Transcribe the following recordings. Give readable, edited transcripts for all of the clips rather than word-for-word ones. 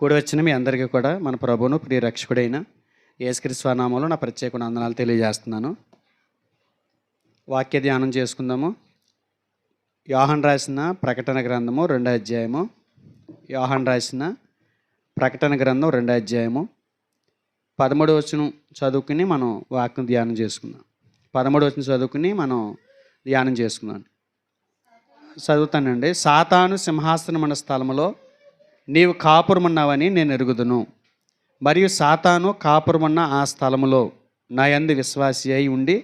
కూడి వచ్చిన మీ అందరికీ కూడా మన ప్రభువును ప్రియ రక్షకుడైన యేసుక్రీస్తు నామములో నా ప్రత్యేక వందనాలు తెలియజేస్తున్నాను. వాక్య ధ్యానం చేసుకుందాము. యోహాను రాసిన ప్రకటన గ్రంథము 2వ అధ్యాయము. యోహాను రాసిన ప్రకటన గ్రంథం 2వ అధ్యాయము 13వ వచనం చదువుకుని మనం వాక్యం ధ్యానం చేసుకుందాం. 13వ వచనం చదువుకుని మనం ధ్యానం చేసుకుందాం. చదువుతానండి. సాతాను సింహాసనమున్న స్థలములో నీవు కాపురమున్నావని నేను ఎరుగుదును, మరియు సాతాను కాపురమున్న ఆ స్థలములో నా యందు విశ్వాసి అయి ఉండి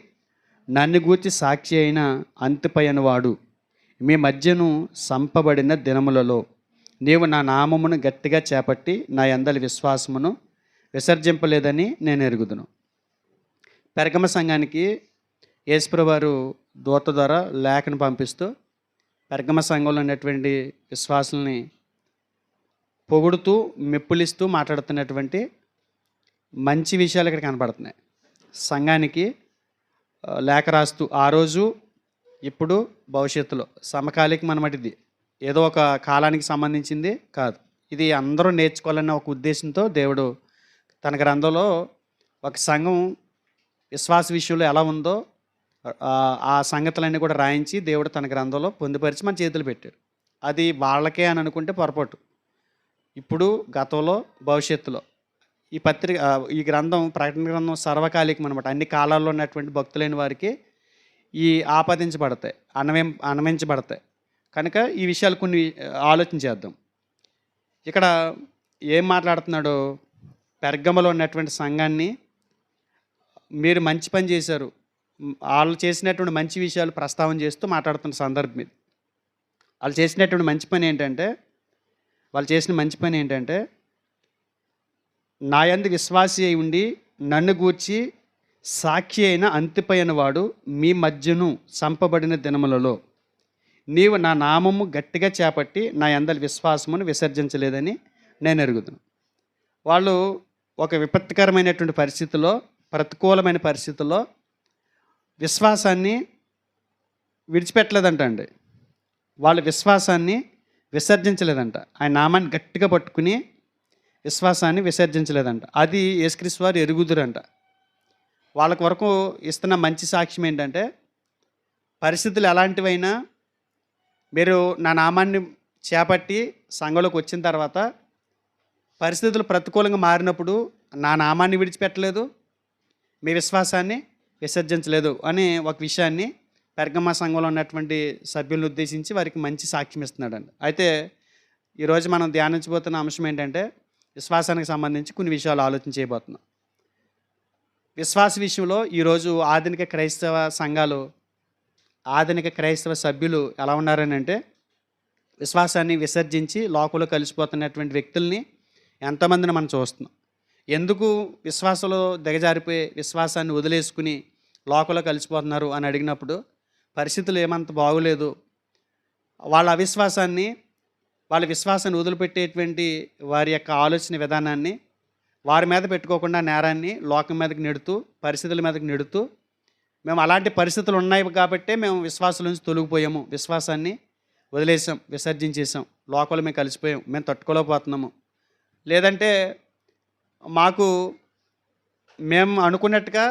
నన్ను గూర్చి సాక్షి అయిన అంతిపైన వాడు మీ మధ్యను సంపబడిన దినములలో నీవు నా నామమును గట్టిగా చేపట్టి నా యందలి విశ్వాసమును విసర్జింపలేదని నేను ఎరుగుదును. పెరగమ సంఘానికి యేసుప్రభువారు దూత ద్వారా లేఖను పంపిస్తూ పెరగమ సంఘంలో ఉన్నటువంటి విశ్వాసుల్ని పొగుడుతూ మెప్పులిస్తూ మాట్లాడుతున్నటువంటి మంచి విషయాలు ఇక్కడ కనపడుతున్నాయి. సంఘానికి లేఖ రాస్తూ ఆ రోజు, ఇప్పుడు, భవిష్యత్తులో సమకాలికం అన్నమాట. ఇది ఏదో ఒక కాలానికి సంబంధించింది కాదు. ఇది అందరూ నేర్చుకోవాలన్న ఒక ఉద్దేశంతో దేవుడు తన గ్రంథంలో ఒక సంఘం విశ్వాస విషయంలో ఎలా ఉందో ఆ సంగతులన్నీ కూడా రాయించి దేవుడు తన గ్రంథంలో పొందుపరిచి మన చేతులు పెట్టాడు. అది వాళ్ళకే అని అనుకుంటే పొరపాటు. ఇప్పుడు, గతంలో, భవిష్యత్తులో ఈ గ్రంథం, ప్రకటన గ్రంథం సర్వకాలికం అనమాట. అన్ని కాలాల్లో ఉన్నటువంటి భక్తులైన వారికి ఈ ఆపాదించబడతాయి, అన్వయించబడతాయి. కనుక ఈ విషయాలు కొన్ని ఆలోచన చేద్దాం. ఇక్కడ ఏం మాట్లాడుతున్నాడో, పెర్గమలో ఉన్నటువంటి సంఘాన్ని మీరు మంచి పని చేశారు, వాళ్ళు చేసినటువంటి మంచి విషయాలు ప్రస్తావన చేస్తూ మాట్లాడుతున్న సందర్భం ఇది. వాళ్ళు చేసిన మంచి పని ఏంటంటే నా యందు విశ్వాసి అయి ఉండి నన్ను గూర్చి సాక్షి అయిన అంతిపైన వాడు మీ మధ్యను సంపబడిన దినములలో నీవు నా నామము గట్టిగా చేపట్టి నా యందలి విశ్వాసమును విసర్జించలేదని నేను ఎరుగుదును. వాళ్ళు ఒక విపత్కరమైనటువంటి పరిస్థితుల్లో, ప్రతికూలమైన పరిస్థితుల్లో విశ్వాసాన్ని విడిచిపెట్టలేదంట అండి. వాళ్ళ విశ్వాసాన్ని విసర్జించలేదంట. ఆయన నామాన్ని గట్టిగా పట్టుకుని విశ్వాసాన్ని విసర్జించలేదంట. అది యేసుక్రీస్తు వారు ఎరుగుదురంట. వాళ్ళకి వరకు ఇస్తున్న మంచి సాక్ష్యం ఏంటంటే, పరిస్థితులు ఎలాంటివైనా మీరు నా నామాన్ని చేపట్టి సంఘంలోకి వచ్చిన తర్వాత పరిస్థితులు ప్రతికూలంగా మారినప్పుడు నా నామాన్ని విడిచిపెట్టలేదు, మీ విశ్వాసాన్ని విసర్జించలేదు అనే ఒక విషయాన్ని పెర్గమ సంఘంలో ఉన్నటువంటి సభ్యులను ఉద్దేశించి వారికి మంచి సాక్ష్యం ఇస్తున్నాడండి. అయితే ఈరోజు మనం ధ్యానించబోతున్న అంశం ఏంటంటే, విశ్వాసానికి సంబంధించి కొన్ని విషయాలు ఆలోచన చేయబోతున్నాం. విశ్వాస విషయంలో ఈరోజు ఆధునిక క్రైస్తవ సంఘాలు, ఆధునిక క్రైస్తవ సభ్యులు ఎలా ఉన్నారని అంటే, విశ్వాసాన్ని విసర్జించి లోకంలో కలిసిపోతున్నటువంటి వ్యక్తుల్ని ఎంతమందిని మనం చూస్తున్నాం. ఎందుకు విశ్వాసంలో దిగజారిపోయి విశ్వాసాన్ని వదిలేసుకుని లోకంలో కలిసిపోతున్నారు అని అడిగినప్పుడు, పరిస్థితులు ఏమంత బాగోలేదు, వాళ్ళ విశ్వాసాన్ని వదిలిపెట్టేటువంటి వారి యొక్క ఆలోచన విధానాన్ని వారి మీద పెట్టుకోకుండా నేరాన్ని లోకం మీదకి నెడుతూ, పరిస్థితుల మీదకి నెడుతూ, మేము అలాంటి పరిస్థితులు ఉన్నాయి కాబట్టే మేము విశ్వాసం నుంచి తొలగిపోయాము, విశ్వాసాన్ని వదిలేసాం, విసర్జించేసాం, లోకంలో మేము కలిసిపోయాం, మేము తట్టుకోలేకపోతున్నాము, లేదంటే మేము అనుకున్నట్టుగా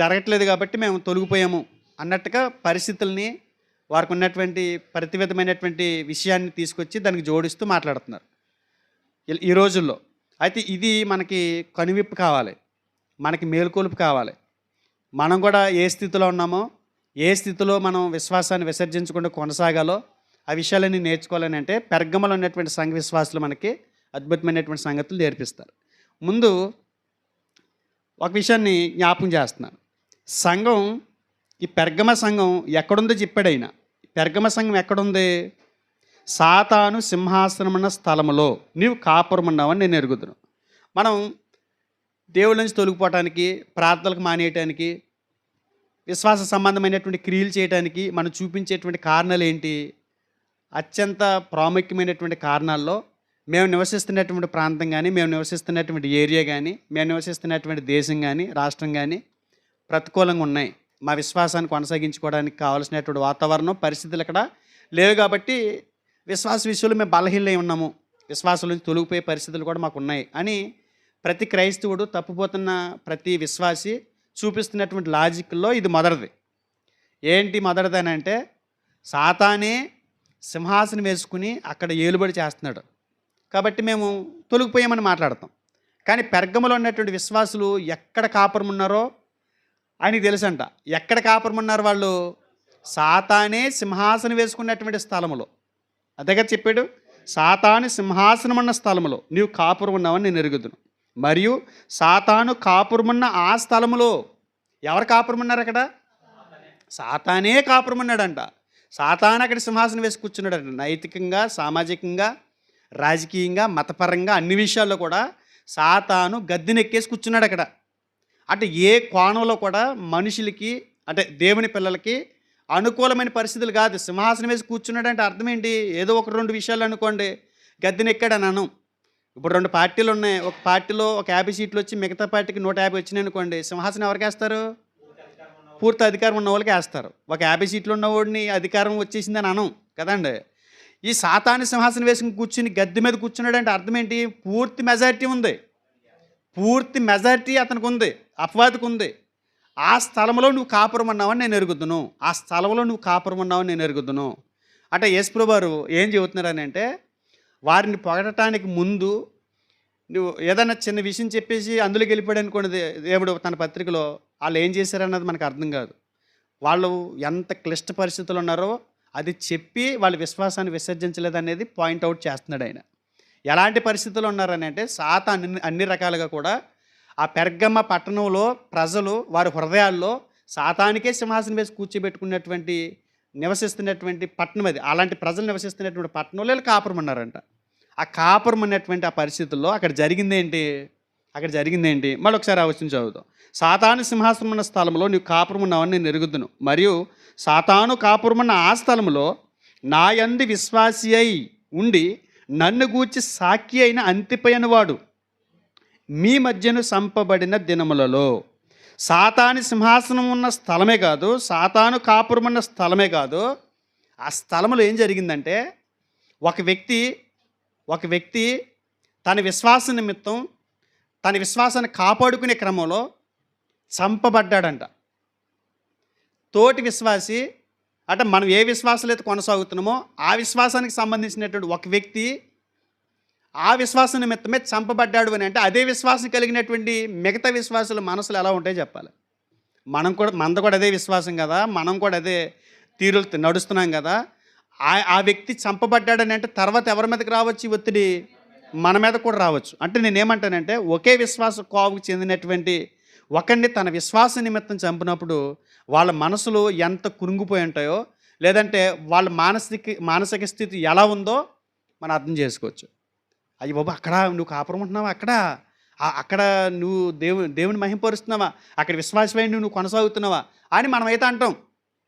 జరగట్లేదు కాబట్టి మేము తొలగిపోయాము అన్నట్టుగా పరిస్థితుల్ని, వారికి ఉన్నటువంటి ప్రతివిధమైనటువంటి విషయాన్ని తీసుకొచ్చి దానికి జోడిస్తూ మాట్లాడుతున్నారు ఈ రోజుల్లో. అయితే ఇది మనకి కనువిప్పు కావాలి, మనకి మేలుకొలుపు కావాలి. మనం కూడా ఏ స్థితిలో ఉన్నామో, ఏ స్థితిలో మనం విశ్వాసాన్ని విసర్జించకుండా కొనసాగాలో ఆ విషయాలన్నీ నేర్చుకోవాలని అంటే పెర్గమలో ఉన్నటువంటి సంఘ విశ్వాసులు మనకి అద్భుతమైనటువంటి సంగతులు నేర్పిస్తారు. ముందు ఒక విషయాన్ని జ్ఞాపకం చేస్తున్నాను. సంఘం, ఈ పెర్గమ సంఘం ఎక్కడుందో చెప్పాడు ఆయన. పెర్గమ సంఘం ఎక్కడుంది? సాతాను సింహాసనమున్న స్థలములో నీవు కాపురమున్నావని నేను ఎరుగుదును. మనం దేవుడి నుంచి తొలగిపోవటానికి, ప్రార్థనలకు మానేయటానికి, విశ్వాస సంబంధమైనటువంటి క్రియలు చేయడానికి మనం చూపించేటువంటి కారణాలు ఏంటి? అత్యంత ప్రాముఖ్యమైనటువంటి కారణాల్లో మేము నివసిస్తున్నటువంటి ప్రాంతం కానీ, మేము నివసిస్తున్నటువంటి ఏరియా కానీ, మేము నివసిస్తున్నటువంటి దేశం కానీ, రాష్ట్రం కానీ ప్రతికూలంగా ఉన్నాయి. మా విశ్వాసాన్ని కొనసాగించుకోవడానికి కావాల్సినటువంటి వాతావరణం, పరిస్థితులు ఇక్కడ లేవు కాబట్టి విశ్వాస విషయంలో మేము బలహీనై ఉన్నాము విశ్వాసం నుంచి తొలగిపోయే పరిస్థితులు కూడా మాకు ఉన్నాయి అని ప్రతి క్రైస్తవుడు, తప్పిపోతున్న ప్రతి విశ్వాసి చూపిస్తున్నటువంటి లాజిక్లో ఇది మొదటిది. ఏంటి మొదటిది అని అంటే, సాతానే సింహాసనం వేసుకుని అక్కడ ఏలుబడి చేస్తున్నాడు కాబట్టి మేము తొలగిపోయామని మాట్లాడతాం. కానీ పెర్గములో ఉన్నటువంటి విశ్వాసులు ఎక్కడ కాపురం ఉన్నారో ఆయనకి తెలుసంట. ఎక్కడ కాపురం ఉన్నారు వాళ్ళు? సాతానే సింహాసనం వేసుకున్నటువంటి స్థలములో. అదేగా చెప్పాడు, సాతాను సింహాసనం ఉన్న స్థలములో నీవు కాపురం ఉన్నావని నేను ఎరుగుదును. మరియు సాతాను కాపురమున్న ఆ స్థలములో ఎవరు కాపురం ఉన్నారు? అక్కడ సాతానే కాపురం ఉన్నాడంట. సాతాను అక్కడ సింహాసనం వేసి కూర్చున్నాడంట. నైతికంగా, సామాజికంగా, రాజకీయంగా, మతపరంగా అన్ని విషయాల్లో కూడా సాతాను గద్దెనెక్కేసి కూర్చున్నాడు అక్కడ. అంటే ఏ కోణంలో కూడా మనుషులకి, అంటే దేవుని పిల్లలకి అనుకూలమైన పరిస్థితులు కాదు. సింహాసనం వేసి కూర్చున్నాడంటే అర్థం ఏంటి? ఏదో ఒక 2 విషయాలు అనుకోండి, గద్దెనెక్కాడు అని అనం. ఇప్పుడు 2 పార్టీలు ఉన్నాయి. ఒక పార్టీలో ఒక 50 సీట్లు వచ్చి మిగతా పార్టీకి 150 వచ్చినాయి అనుకోండి, సింహాసనం ఎవరికి వేస్తారు? పూర్తి అధికారం ఉన్న వాళ్ళకి వేస్తారు. ఒక 50 సీట్లు ఉన్నవాడిని అధికారం వచ్చేసిందని అనం కదండి. ఈ సాతాను సింహాసనం వేసుకుని కూర్చుని గద్దె మీద కూర్చున్నాడంటే అర్థం ఏంటి? పూర్తి మెజారిటీ ఉంది. పూర్తి మెజారిటీ అతనికి ఉంది, అపవాదికి ఉంది. ఆ స్థలంలో నువ్వు కాపురం ఉన్నావని నేను ఎరుగుదును. ఆ స్థలంలో నువ్వు కాపురం ఉన్నావని నేను ఎరుగుదును. అంటే యేసుప్రభువు వారు ఏం చెబుతున్నారని అంటే, వారిని పొగడటానికి ముందు నువ్వు ఏదైనా చిన్న విషయం చెప్పేసి అందులోకి వెళ్ళిపోయాడు అనుకోండి దేవుడు తన పత్రికలో, వాళ్ళు ఏం చేశారన్నది మనకు అర్థం కాదు. వాళ్ళు ఎంత క్లిష్ట పరిస్థితులు ఉన్నారో అది చెప్పి వాళ్ళ విశ్వాసాన్ని విసర్జించలేదనేది పాయింట్అవుట్ చేస్తున్నాడు ఆయన. ఎలాంటి పరిస్థితులు ఉన్నారని అంటే, అన్ని రకాలుగా కూడా ఆ పెర్గమ పట్టణంలో ప్రజలు వారి హృదయాల్లో సాతానికే సింహాసనం వేసి కూర్చోబెట్టుకున్నటువంటి నివసిస్తున్నటువంటి పట్టణం అది. అలాంటి ప్రజలు నివసిస్తున్నటువంటి పట్టణంలో వీళ్ళు కాపురం ఉన్నారంట. ఆ కాపురం ఉన్నటువంటి ఆ పరిస్థితుల్లో అక్కడ జరిగిందేంటి మళ్ళీ ఒకసారి ఆ వచనం చదువుతాం. సాతాను సింహాసనం ఉన్న స్థలంలో నీవు కాపురం ఉన్నావని నేను ఎరుగుదును. మరియు సాతాను కాపురమున్న ఆ స్థలంలో నా యందు విశ్వాసి అయి ఉండి నన్ను గూర్చి సాక్షి అయిన అంతిపైన వాడు మీ మధ్యను సంపబడిన దినములలో. సాతాను సింహాసనం ఉన్న స్థలమే కాదు, సాతాను కాపురం ఉన్న స్థలమే కాదు, ఆ స్థలంలో ఏం జరిగిందంటే, ఒక వ్యక్తి తన విశ్వాస నిమిత్తం తన విశ్వాసాన్ని కాపాడుకునే క్రమంలో చంపబడ్డాడంట. తోటి విశ్వాసి అంటే మనం ఏ విశ్వాసాలు అయితే కొనసాగుతున్నామో ఆ విశ్వాసానికి సంబంధించినటువంటి ఒక వ్యక్తి ఆ విశ్వాసం నిమిత్తమే చంపబడ్డాడు అని అంటే, అదే విశ్వాసం కలిగినటువంటి మిగతా విశ్వాసుల మనసులు ఎలా ఉంటాయో చెప్పాలి. మనది కూడా అదే విశ్వాసం కదా, మనం కూడా అదే తీరులు నడుస్తున్నాం కదా. ఆ వ్యక్తి చంపబడ్డాడని అంటే తర్వాత ఎవరి మీదకి రావచ్చు ఒత్తిడి? మన మీద కూడా రావచ్చు. అంటే నేనేమంటానంటే, ఒకే విశ్వాస కోవకు చెందినటువంటి ఒకరిని తన విశ్వాస నిమిత్తం చంపినప్పుడు వాళ్ళ మనసులు ఎంత కురుంగిపోయి ఉంటాయో, లేదంటే వాళ్ళ మానసిక స్థితి ఎలా ఉందో మనం అర్థం చేసుకోవచ్చు. అయ్యి బాబు, అక్కడ నువ్వు కాపురం ఉంటున్నావా? అక్కడ నువ్వు దేవుని మహింపరుస్తున్నావా? అక్కడ విశ్వాసమైన నువ్వు కొనసాగుతున్నావా అని మనమైతే అంటాం.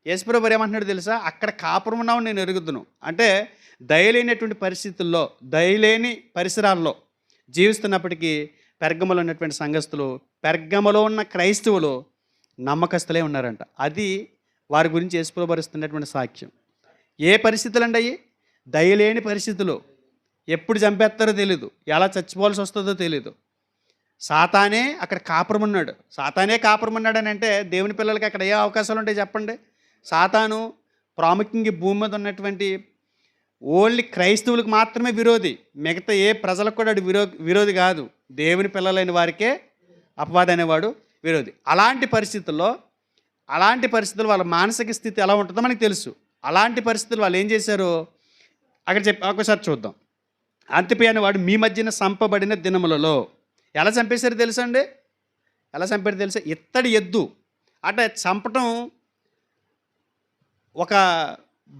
యేసుప్రభువు వారు ఏమంటున్నాడు తెలుసా? అక్కడ కాపురం ఉన్నావు నేను ఎరుగుదును. అంటే దయలేనటువంటి పరిస్థితుల్లో, దయలేని పరిసరాల్లో జీవిస్తున్నప్పటికీ పెర్గమలో ఉన్నటువంటి సంఘస్థులు, పెర్గమలో ఉన్న క్రైస్తవులు నమ్మకస్తులే ఉన్నారంట. అది వారి గురించి యేసుప్రభువు వారు ఇస్తున్నటువంటి సాక్ష్యం. ఏ పరిస్థితులు అండి అయ్యి? దయలేని పరిస్థితులు. ఎప్పుడు చంపేస్తారో తెలీదు, ఎలా చచ్చిపోవాల్సి వస్తుందో తెలీదు. సాతానే అక్కడ కాపురం ఉన్నాడు. సాతానే కాపురం ఉన్నాడు అని అంటే దేవుని పిల్లలకి అక్కడ ఏ అవకాశాలు ఉంటాయి చెప్పండి? సాతాను ప్రాముఖ్యంగా భూమి మీద ఉన్నటువంటి ఓన్లీ క్రైస్తవులకు మాత్రమే విరోధి. మిగతా ఏ ప్రజలకు కూడా విరోధి కాదు. దేవుని పిల్లలైన వారికే అపవాది అనేవాడు విరోధి. అలాంటి పరిస్థితుల్లో వాళ్ళ మానసిక స్థితి ఎలా ఉంటుందో మనకు తెలుసు. అలాంటి పరిస్థితులు వాళ్ళు ఏం చేశారు అక్కడ ఒకసారి చూద్దాం. అంతిపై వాడు మీ మధ్యన సంపబడిన దినములలో. ఎలా చంపేశారు తెలుసా అండి? ఎలా చంపారు తెలుసా? ఇత్తడి ఎద్దు. అంటే చంపటం ఒక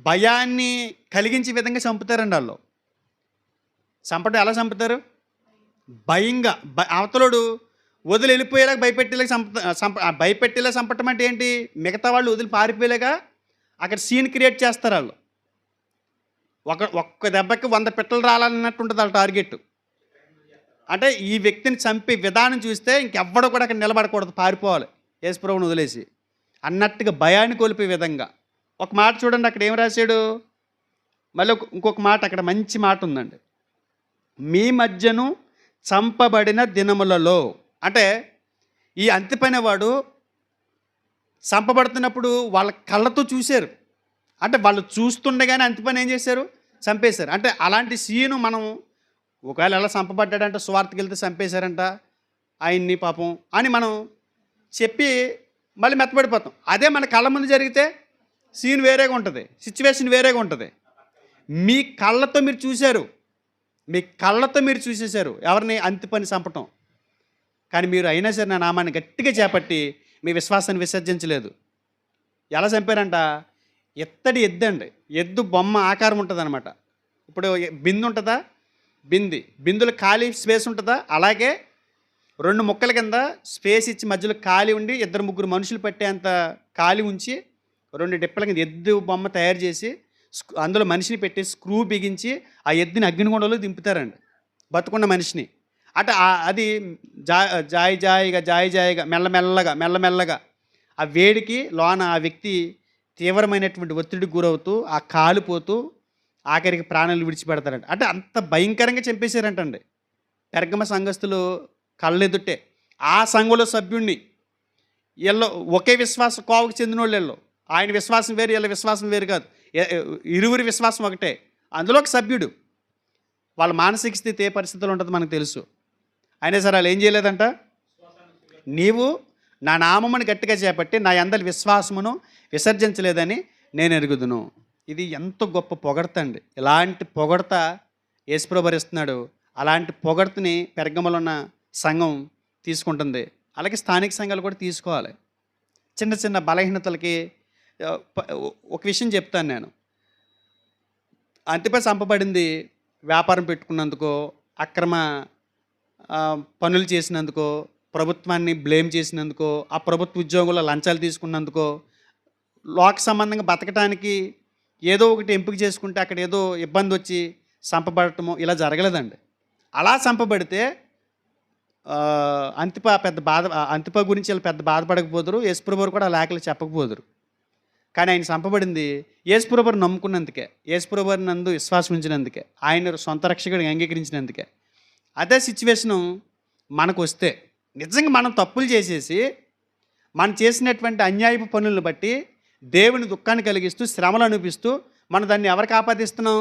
భయాన్ని కలిగించే విధంగా చంపుతారండి వాళ్ళు. చంపటం ఎలా చంపుతారు? భయంగా, అవతలోడు వదిలి వెళ్ళిపోయేలాగా భయపెట్టేలా చంపటం అంటే ఏంటి? మిగతా వాళ్ళు వదిలి పారిపోయేలాగా అక్కడ సీన్ క్రియేట్ చేస్తారు వాళ్ళు. ఒక్క దెబ్బకి 100 పిట్టలు రాలన్నట్టు ఉంటుంది వాళ్ళ టార్గెట్. అంటే ఈ వ్యక్తిని చంపే విధానం చూస్తే ఇంకెవ్వడో కూడా అక్కడ నిలబడకూడదు, పారిపోవాలి యేసుప్రభువుని వదిలేసి అన్నట్టుగా భయాన్ని కోల్పోయే విధంగా. ఒక మాట చూడండి, అక్కడ ఏం రాశాడు? మళ్ళీ ఇంకొక మాట, అక్కడ మంచి మాట ఉందండి. మీ మధ్యను చంపబడిన దినములలో. అంటే ఈ అంతిపనేవాడు చంపబడుతున్నప్పుడు వాళ్ళ కళ్ళతో చూశారు. అంటే వాళ్ళు చూస్తుండగానే అంతిపని ఏం చేశారు? చంపేశారు. అంటే అలాంటి సీను మనం ఒకవేళ ఎలా చంపబడ్డాడంటే సువార్తకి వెళ్తే చంపేశారంట ఆయన్ని పాపం అని మనం చెప్పి మళ్ళీ మెత్తబడిపోతాం. అదే మన కళ్ళ ముందు జరిగితే సీన్ వేరేగా ఉంటుంది, సిచ్యువేషన్ వేరేగా ఉంటుంది. మీ కళ్ళతో మీరు చూశారు, మీ కళ్ళతో మీరు చూసేశారు ఎవరిని? అంతిపని చంపటం. కానీ మీరు అయినా సరే నా నామాన్ని గట్టిగా చేపట్టి మీ విశ్వాసాన్ని విసర్జించలేదు. ఎలా చంపారంట? ఎత్తడి ఎద్దు అండి. ఎద్దు బొమ్మ ఆకారం ఉంటుంది అనమాట. ఇప్పుడు బిందు ఉంటుందా? బిందులో ఖాళీ స్పేస్ ఉంటుందా? అలాగే 2 ముక్కల కింద స్పేస్ ఇచ్చి మధ్యలో ఖాళీ ఉండి 2-3 మనుషులు పట్టేంత ఖాళీ ఉంచి 2 డిప్పల కింద ఎద్దు బొమ్మ తయారు చేసి అందులో మనిషిని పెట్టి స్క్రూ బిగించి ఆ ఎద్దుని అగ్నిగుండంలో దింపుతారండి, బతుకున్న మనిషిని. అంటే అది జాయిగా మెల్లమెల్లగా ఆ వేడికి లోన ఆ వ్యక్తి తీవ్రమైనటువంటి ఒత్తిడికి గురవుతూ ఆ కాలిపోతూ ఆఖరికి ప్రాణాలు విడిచిపెడతారంట. అంటే అంత భయంకరంగా చంపేశారంటండి పెర్గమ సంఘస్థులు కళ్ళెదుటే. ఆ సంఘంలో సభ్యుణ్ణి వీళ్ళు ఒకే విశ్వాస కోవకు చెందిన వాళ్ళు. ఆయన విశ్వాసం వేరు, వీళ్ళ విశ్వాసం వేరు కాదు, ఇరువురి విశ్వాసం ఒకటే. అందులో ఒక సభ్యుడు. వాళ్ళ మానసిక స్థితి ఏ పరిస్థితుల్లో ఉంటుందో మనకు తెలుసు. అయినా సరే వాళ్ళు ఏం చేయలేదంట? నీవు నా నామమును గట్టిగా చేపట్టి నా యందలి విశ్వాసమును విసర్జించలేదని నేను ఎరుగుదును. ఇది ఎంత గొప్ప పొగడత అండి. ఇలాంటి పొగడత యేసుప్రభు ఇస్తున్నాడు. అలాంటి పొగడతని పెర్గమలో ఉన్న సంఘం తీసుకుంటుంది. అలాగే స్థానిక సంఘాలు కూడా తీసుకోవాలి. చిన్న చిన్న బలహీనతలకి ఒక విషయం చెప్తాను నేను. అంతిపై చంపబడింది వ్యాపారం పెట్టుకున్నందుకో, అక్రమ పనులు చేసినందుకో, ప్రభుత్వాన్ని బ్లేమ్ చేసినందుకో, ఆ ప్రభుత్వ ఉద్యోగుల్లో లంచాలు తీసుకున్నందుకో, లోక సంబంధంగా బతకటానికి ఏదో ఒకటి ఎంపిక చేసుకుంటే అక్కడ ఏదో ఇబ్బంది వచ్చి చంపబడటము ఇలా జరగలేదండి. అలా చంపబడితే అంతిప గురించి వీళ్ళు పెద్ద బాధపడకపోదురు, యేసుప్రభువు కూడా ఆ లేఖలు చెప్పకపోదురు. కానీ ఆయన చంపబడింది యేసుప్రభువుని నమ్ముకున్నందుకే, యేసుప్రభువుని నందు విశ్వాసం ఉంచినందుకే, ఆయన సొంత రక్షకుడిని అంగీకరించినందుకే. అదే సిచ్యువేషను మనకు వస్తే నిజంగా మనం తప్పులు చేసేసి మనం చేసినటువంటి అన్యాయపు పనులను బట్టి దేవుని దుఃఖాన్ని కలిగిస్తూ శ్రమలు అనిపిస్తూ మనం దాన్ని ఎవరికి ఆపాదిస్తున్నాం?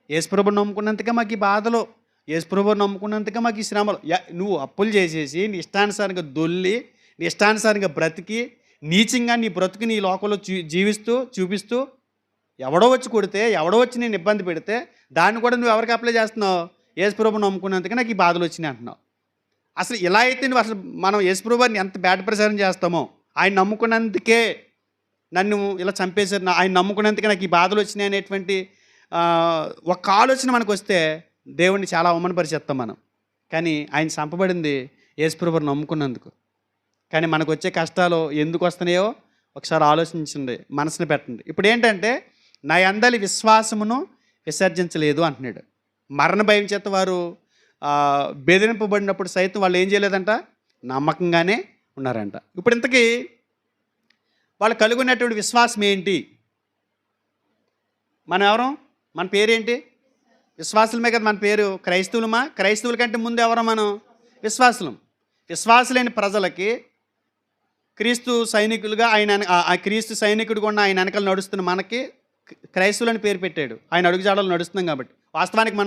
యేసుప్రభువుని నమ్ముకున్నందుకే మాకు ఈ బాధలు, యేసుప్రభువుని నమ్ముకున్నందుకే మాకు ఈ శ్రమలు. నువ్వు అప్పులు చేసేసి నీ ఇష్టానుసారంగా దొల్లి, నీ ఇష్టానుసారంగా బ్రతికి, నీచంగా నీ బ్రతుకు నీ లోకంలో చూపిస్తూ ఎవడో వచ్చి కొడితే, ఎవడో వచ్చి నేను ఇబ్బంది పెడితే దాన్ని కూడా నువ్వు ఎవరికి అప్లై చేస్తున్నావు? యేసుప్రభువుని నమ్ముకున్నందుకే నాకు ఈ బాధలు వచ్చినాయి అంటున్నావు. అసలు ఇలా అయితే నువ్వు అసలు మనం యేసుప్రభువుని ఎంత బ్యాడ్ ప్రచారం చేస్తామో, ఆయన నమ్ముకున్నందుకే నన్ను ఇలా చంపేశారు, ఆయన నమ్ముకున్నందుకే నాకు ఈ బాధలు వచ్చినాయి అనేటువంటి ఒక ఆలోచన మనకు వస్తే దేవుణ్ణి చాలా అవమానపరిచేస్తాం మనం. కానీ ఆయన చంపబడింది యేసుప్రభువుని నమ్ముకున్నందుకు. కానీ మనకు వచ్చే కష్టాలు ఎందుకు వస్తున్నాయో ఒకసారి ఆలోచించండి, మనసుని పెట్టండి. ఇప్పుడు ఏంటంటే నా యందలి విశ్వాసమును విసర్జించలేదు అంటున్నాడు. మరణ భయం చేత వారు బెదిరింపబడినప్పుడు సైతం వాళ్ళు ఏం చేయలేదంట? నమ్మకంగానే ఉన్నారంట. ఇప్పుడు ఇంతకీ వాళ్ళు కలిగి ఉన్నటువంటి విశ్వాసం ఏంటి? మనం ఎవరం? మన పేరేంటి? విశ్వాసులమే కదా మన పేరు. క్రైస్తవులమా? క్రైస్తవుల కంటే ముందు ఎవరో మనం విశ్వాసులం. విశ్వాసులైన ప్రజలకి క్రీస్తు సైనికులుగా ఆ క్రీస్తు సైనికుడు కూడా ఆయన వెనకాల నడుస్తున్న మనకి క్రైస్తవులని పేరు పెట్టాడు. ఆయన అడుగుజాడలు నడుస్తున్నాం కాబట్టి. వాస్తవానికి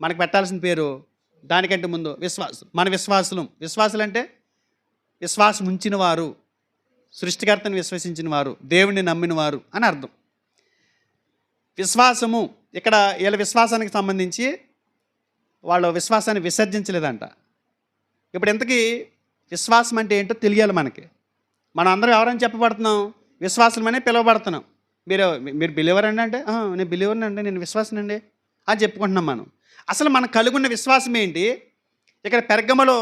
మనకు పెట్టాల్సిన పేరు దానికంటే ముందు విశ్వాసం. మన విశ్వాసులు అంటే విశ్వాసం ఉంచిన వారు, సృష్టికర్తను విశ్వసించిన వారు, దేవుణ్ణి నమ్మిన వారు అని అర్థం. విశ్వాసము ఇక్కడ వీళ్ళ విశ్వాసానికి సంబంధించి వాళ్ళ విశ్వాసాన్ని విసర్జించలేదంట. ఇప్పుడు ఇంతకీ విశ్వాసం అంటే ఏంటో తెలియాలి మనకి. మనం అందరం ఎవరైనా చెప్పబడుతున్నాం? విశ్వాసమనే పిలువబడుతున్నాం. మీరు బిలీవర్ అండి అంటే నేను బిలీవర్ని అండి, నేను విశ్వాసనండి అని చెప్పుకుంటున్నాం మనం. అసలు మనం కలుగున్న విశ్వాసం ఏంటి? ఇక్కడ పెర్గమలో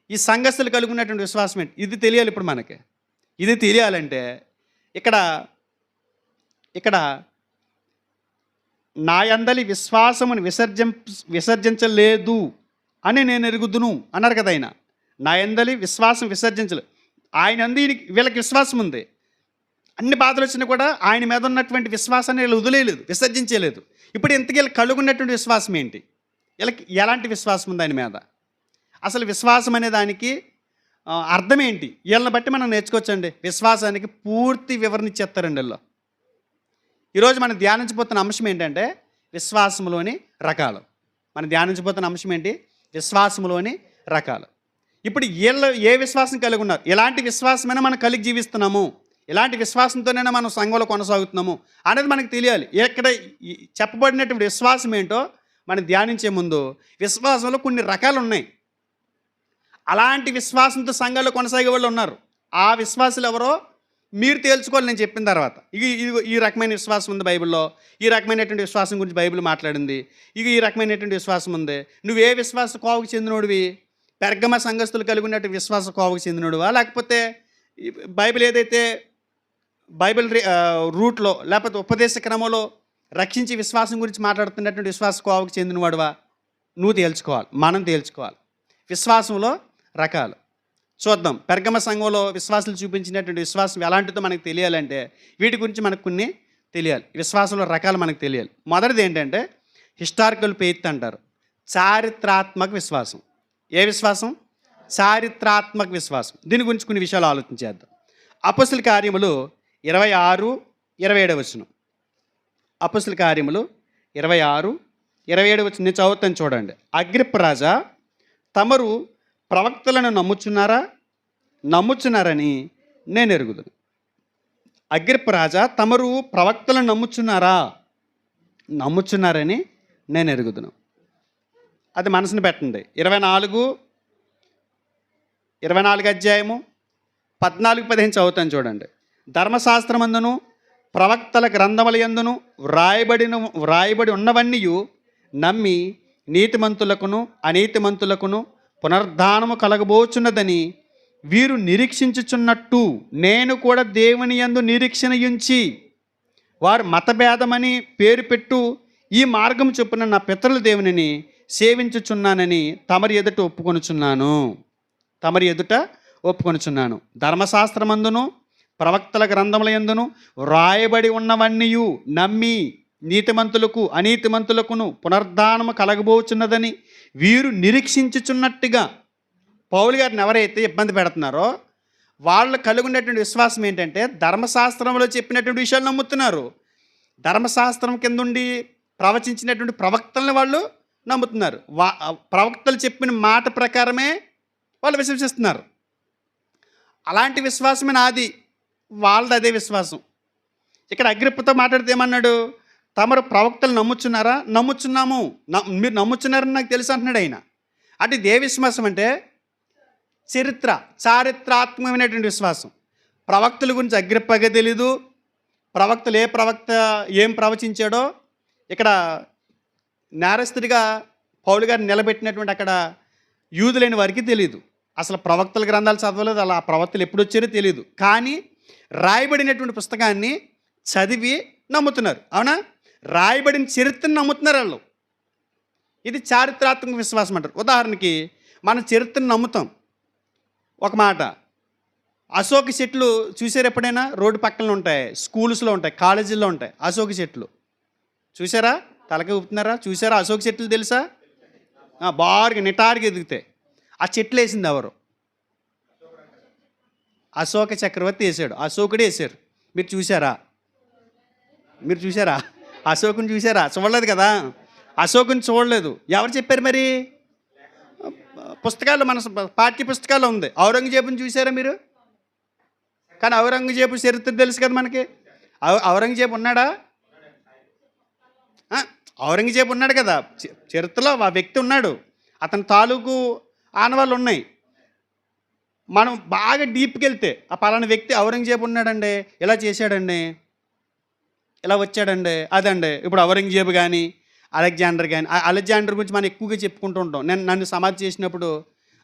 ఈ సంఘస్థులు కలుగున్నటువంటి విశ్వాసం ఏంటి? ఇది తెలియాలి ఇప్పుడు మనకి. ఇది తెలియాలంటే ఇక్కడ నా యందలి విశ్వాసమును విసర్జించలేదు అని నేను ఎరుగుదును అన్నారు కదా ఆయన. నా యందలి విశ్వాసం విసర్జించలేదు. ఆయన అంది వీళ్ళకి విశ్వాసం ఉంది. అన్ని బాధలు వచ్చినా కూడా ఆయన మీద ఉన్నటువంటి విశ్వాసాన్ని వీళ్ళు వదిలేయలేదు, విసర్జించలేదు. ఇప్పుడు ఇంతకీ వీళ్ళు కలుగున్నటువంటి విశ్వాసం ఏంటి? వీళ్ళకి ఎలాంటి విశ్వాసం ఉంది ఆయన మీద? అసలు విశ్వాసం అనే దానికి అర్థం ఏంటి? వీళ్ళని బట్టి మనం నేర్చుకోవచ్చండి. విశ్వాసానికి పూర్తి వివరణ ఇచ్చేస్తారండి వీళ్ళు. ఈరోజు మనం ధ్యానించబోతున్న అంశం ఏంటంటే విశ్వాసంలోని రకాలు. మనం ధ్యానించబోతున్న అంశం ఏంటి? విశ్వాసంలోని రకాలు. ఇప్పుడు వీళ్ళు ఏ విశ్వాసం కలిగి ఉన్నారు? ఎలాంటి విశ్వాసమైనా మనం కలిగి జీవిస్తున్నాము, ఎలాంటి విశ్వాసంతోనైనా మనం సంఘంలో కొనసాగుతున్నాము అనేది మనకు తెలియాలి. ఇక్కడ చెప్పబడినటువంటి విశ్వాసం ఏంటో మనం ధ్యానించే ముందు విశ్వాసంలో కొన్ని రకాలు ఉన్నాయి. అలాంటి విశ్వాసంతో సంఘాల్లో కొనసాగే వాళ్ళు ఉన్నారు. ఆ విశ్వాసులు ఎవరో మీరు తేల్చుకోవాలి నేను చెప్పిన తర్వాత. ఈ రకమైన విశ్వాసం ఉంది బైబిల్లో, ఈ రకమైనటువంటి విశ్వాసం గురించి బైబిల్ మాట్లాడింది, ఈ రకమైనటువంటి విశ్వాసం ఉంది. నువ్వు ఏ విశ్వాస కోవకు చెందినోడివి? పెర్గమ సంఘస్థులు కలిగి ఉన్నటువంటి విశ్వాస కోవకు చెందినోడువా, లేకపోతే బైబిల్ ఏదైతే బైబిల్ రూట్లో లేకపోతే ఉపదేశ క్రమంలో రక్షించి విశ్వాసం గురించి మాట్లాడుతున్నటువంటి విశ్వాస కోవకు చెందినవాడువా? నువ్వు తేల్చుకోవాలి, మనం తేల్చుకోవాలి. విశ్వాసంలో రకాలు చూద్దాం. పెర్గమ సంఘంలో విశ్వాసులు చూపించినటువంటి విశ్వాసం ఎలాంటిదో మనకు తెలియాలంటే వీటి గురించి మనకు కొన్ని తెలియాలి. విశ్వాసంలో రకాలు మనకు తెలియాలి. మొదటిది ఏంటంటే హిస్టారికల్ ఫెయిత్ అంటారు, చారిత్రాత్మక విశ్వాసం. ఏ విశ్వాసం? చారిత్రాత్మక విశ్వాసం. దీని గురించి కొన్ని విషయాలు ఆలోచించేద్దాం. అపొస్తలుల కార్యములు 26-27 వచనం. అపొస్తలుల కార్యములు 26-27 వచనం నేను చదువుతాను చూడండి. అగ్రిప్ప రాజా, తమరు ప్రవక్తలను నమ్ముచున్నారని నేను ఎరుగుదును. అగ్రిప్ప రాజా, తమరు ప్రవక్తలను నమ్ముచున్నారని నేను ఎరుగుదును. అది మనసును పెట్టండి. 24 అధ్యాయము 14-15 చదువుతాను చూడండి. ధర్మశాస్త్రమందును ప్రవక్తల గ్రంథములయందును వ్రాయబడి ఉన్నవన్నీ నమ్మి నీతిమంతులకును అనీతిమంతులకును పునరుద్ధానము కలగబోచున్నదని వీరు నిరీక్షించుచున్నట్టు నేను కూడా దేవుని యందు నిరీక్షణ ఉంచి వారు మతభేదమని పేరు పెట్టు ఈ మార్గం చొప్పున నా పితరుల దేవునిని సేవించుచున్నానని తమరి ఎదుట ఒప్పుకొనుచున్నాను. ధర్మశాస్త్రమందును ప్రవక్తల గ్రంథములయందును వ్రాయబడి ఉన్నవన్నీ నమ్మి నీతిమంతులకు అనీతిమంతులకును పునరుద్ధానము కలగబోచున్నదని వీరు నిరీక్షించుచున్నట్టుగా పౌలు గారిని ఎవరైతే ఇబ్బంది పెడుతున్నారో వాళ్ళు కలిగి ఉన్నటువంటి విశ్వాసం ఏంటంటే ధర్మశాస్త్రంలో చెప్పినటువంటి విషయాలు నమ్ముతున్నారు. ధర్మశాస్త్రం కింద ఉండి ప్రవచించినటువంటి ప్రవక్తలను వాళ్ళు నమ్ముతున్నారు. ప్రవక్తలు చెప్పిన మాట ప్రకారమే వాళ్ళు విశ్వసిస్తున్నారు. అలాంటి విశ్వాసమే నాది, వాళ్ళది అదే విశ్వాసం. ఇక్కడ అగ్రిప్పతో మాట్లాడితే ఏమన్నాడు? తమరు ప్రవక్తలు నమ్ముచున్నాము. మీరు నమ్ముచున్నారని నాకు తెలుసు అంటున్నాడు ఆయన. అంటే ఇది ఏ విశ్వాసం అంటే చారిత్రాత్మకమైనటువంటి విశ్వాసం. ప్రవక్తల గురించి అగ్రిప్పగా తెలీదు. ప్రవక్తలు ఏం ప్రవచించాడో ఇక్కడ నేరస్తుడిగా పౌలు గారిని నిలబెట్టినటువంటి అక్కడ యూదులైన వారికి తెలియదు. అసలు ప్రవక్తల గ్రంథాలు చదవలేదు, అలా ఆ ప్రవక్తలు ఎప్పుడు వచ్చారో తెలియదు. కానీ రాయబడినటువంటి పుస్తకాన్ని చదివి నమ్ముతున్నారు. అవునా? రాయబడిన చరిత్రను నమ్ముతున్నారు వాళ్ళు. ఇది చారిత్రాత్మక విశ్వాసం అంటారు. ఉదాహరణకి మన చరిత్రను నమ్ముతాం. ఒక మాట, అశోక చెట్లు చూసారు ఎప్పుడైనా? రోడ్డు పక్కన ఉంటాయి, స్కూల్స్లో ఉంటాయి, కాలేజీల్లో ఉంటాయి అశోక చెట్లు. చూసారా? తలకి ఊపుతున్నారా? చూసారా? అశోక చెట్లు తెలుసా? బాగా నిటారుగా ఎదుగుతాయి. ఆ చెట్లు వేసింది ఎవరు? అశోక చక్రవర్తి వేసాడు, అశోకుడే వేసారు. మీరు చూసారా? అశోకుని చూసారా? చూడలేదు కదా. అశోకుని చూడలేదు. ఎవరు చెప్పారు మరి? పుస్తకాలు, మన పాఠ్య పుస్తకాల్లో ఉంది. ఔరంగజేబుని చూసారా మీరు? కానీ ఔరంగజేబు చరిత్ర తెలుసు కదా మనకి. ఔరంగజేబు ఉన్నాడా? ఔరంగజేబు ఉన్నాడు కదా, చరిత్రలో ఆ వ్యక్తి ఉన్నాడు. అతని తాలూకు ఆనవాళ్ళు ఉన్నాయి. మనం బాగా డీప్కి వెళ్తే ఆ పలానా వ్యక్తి ఔరంగజేబు ఉన్నాడండి, ఇలా చేశాడండి, ఇలా వచ్చాడండి, అదండి. ఇప్పుడు ఔరంగజేబు కానీ అలెగ్జాండర్ గురించి మనం ఎక్కువగా చెప్పుకుంటూ ఉంటాం. నన్ను సమాధి చేసినప్పుడు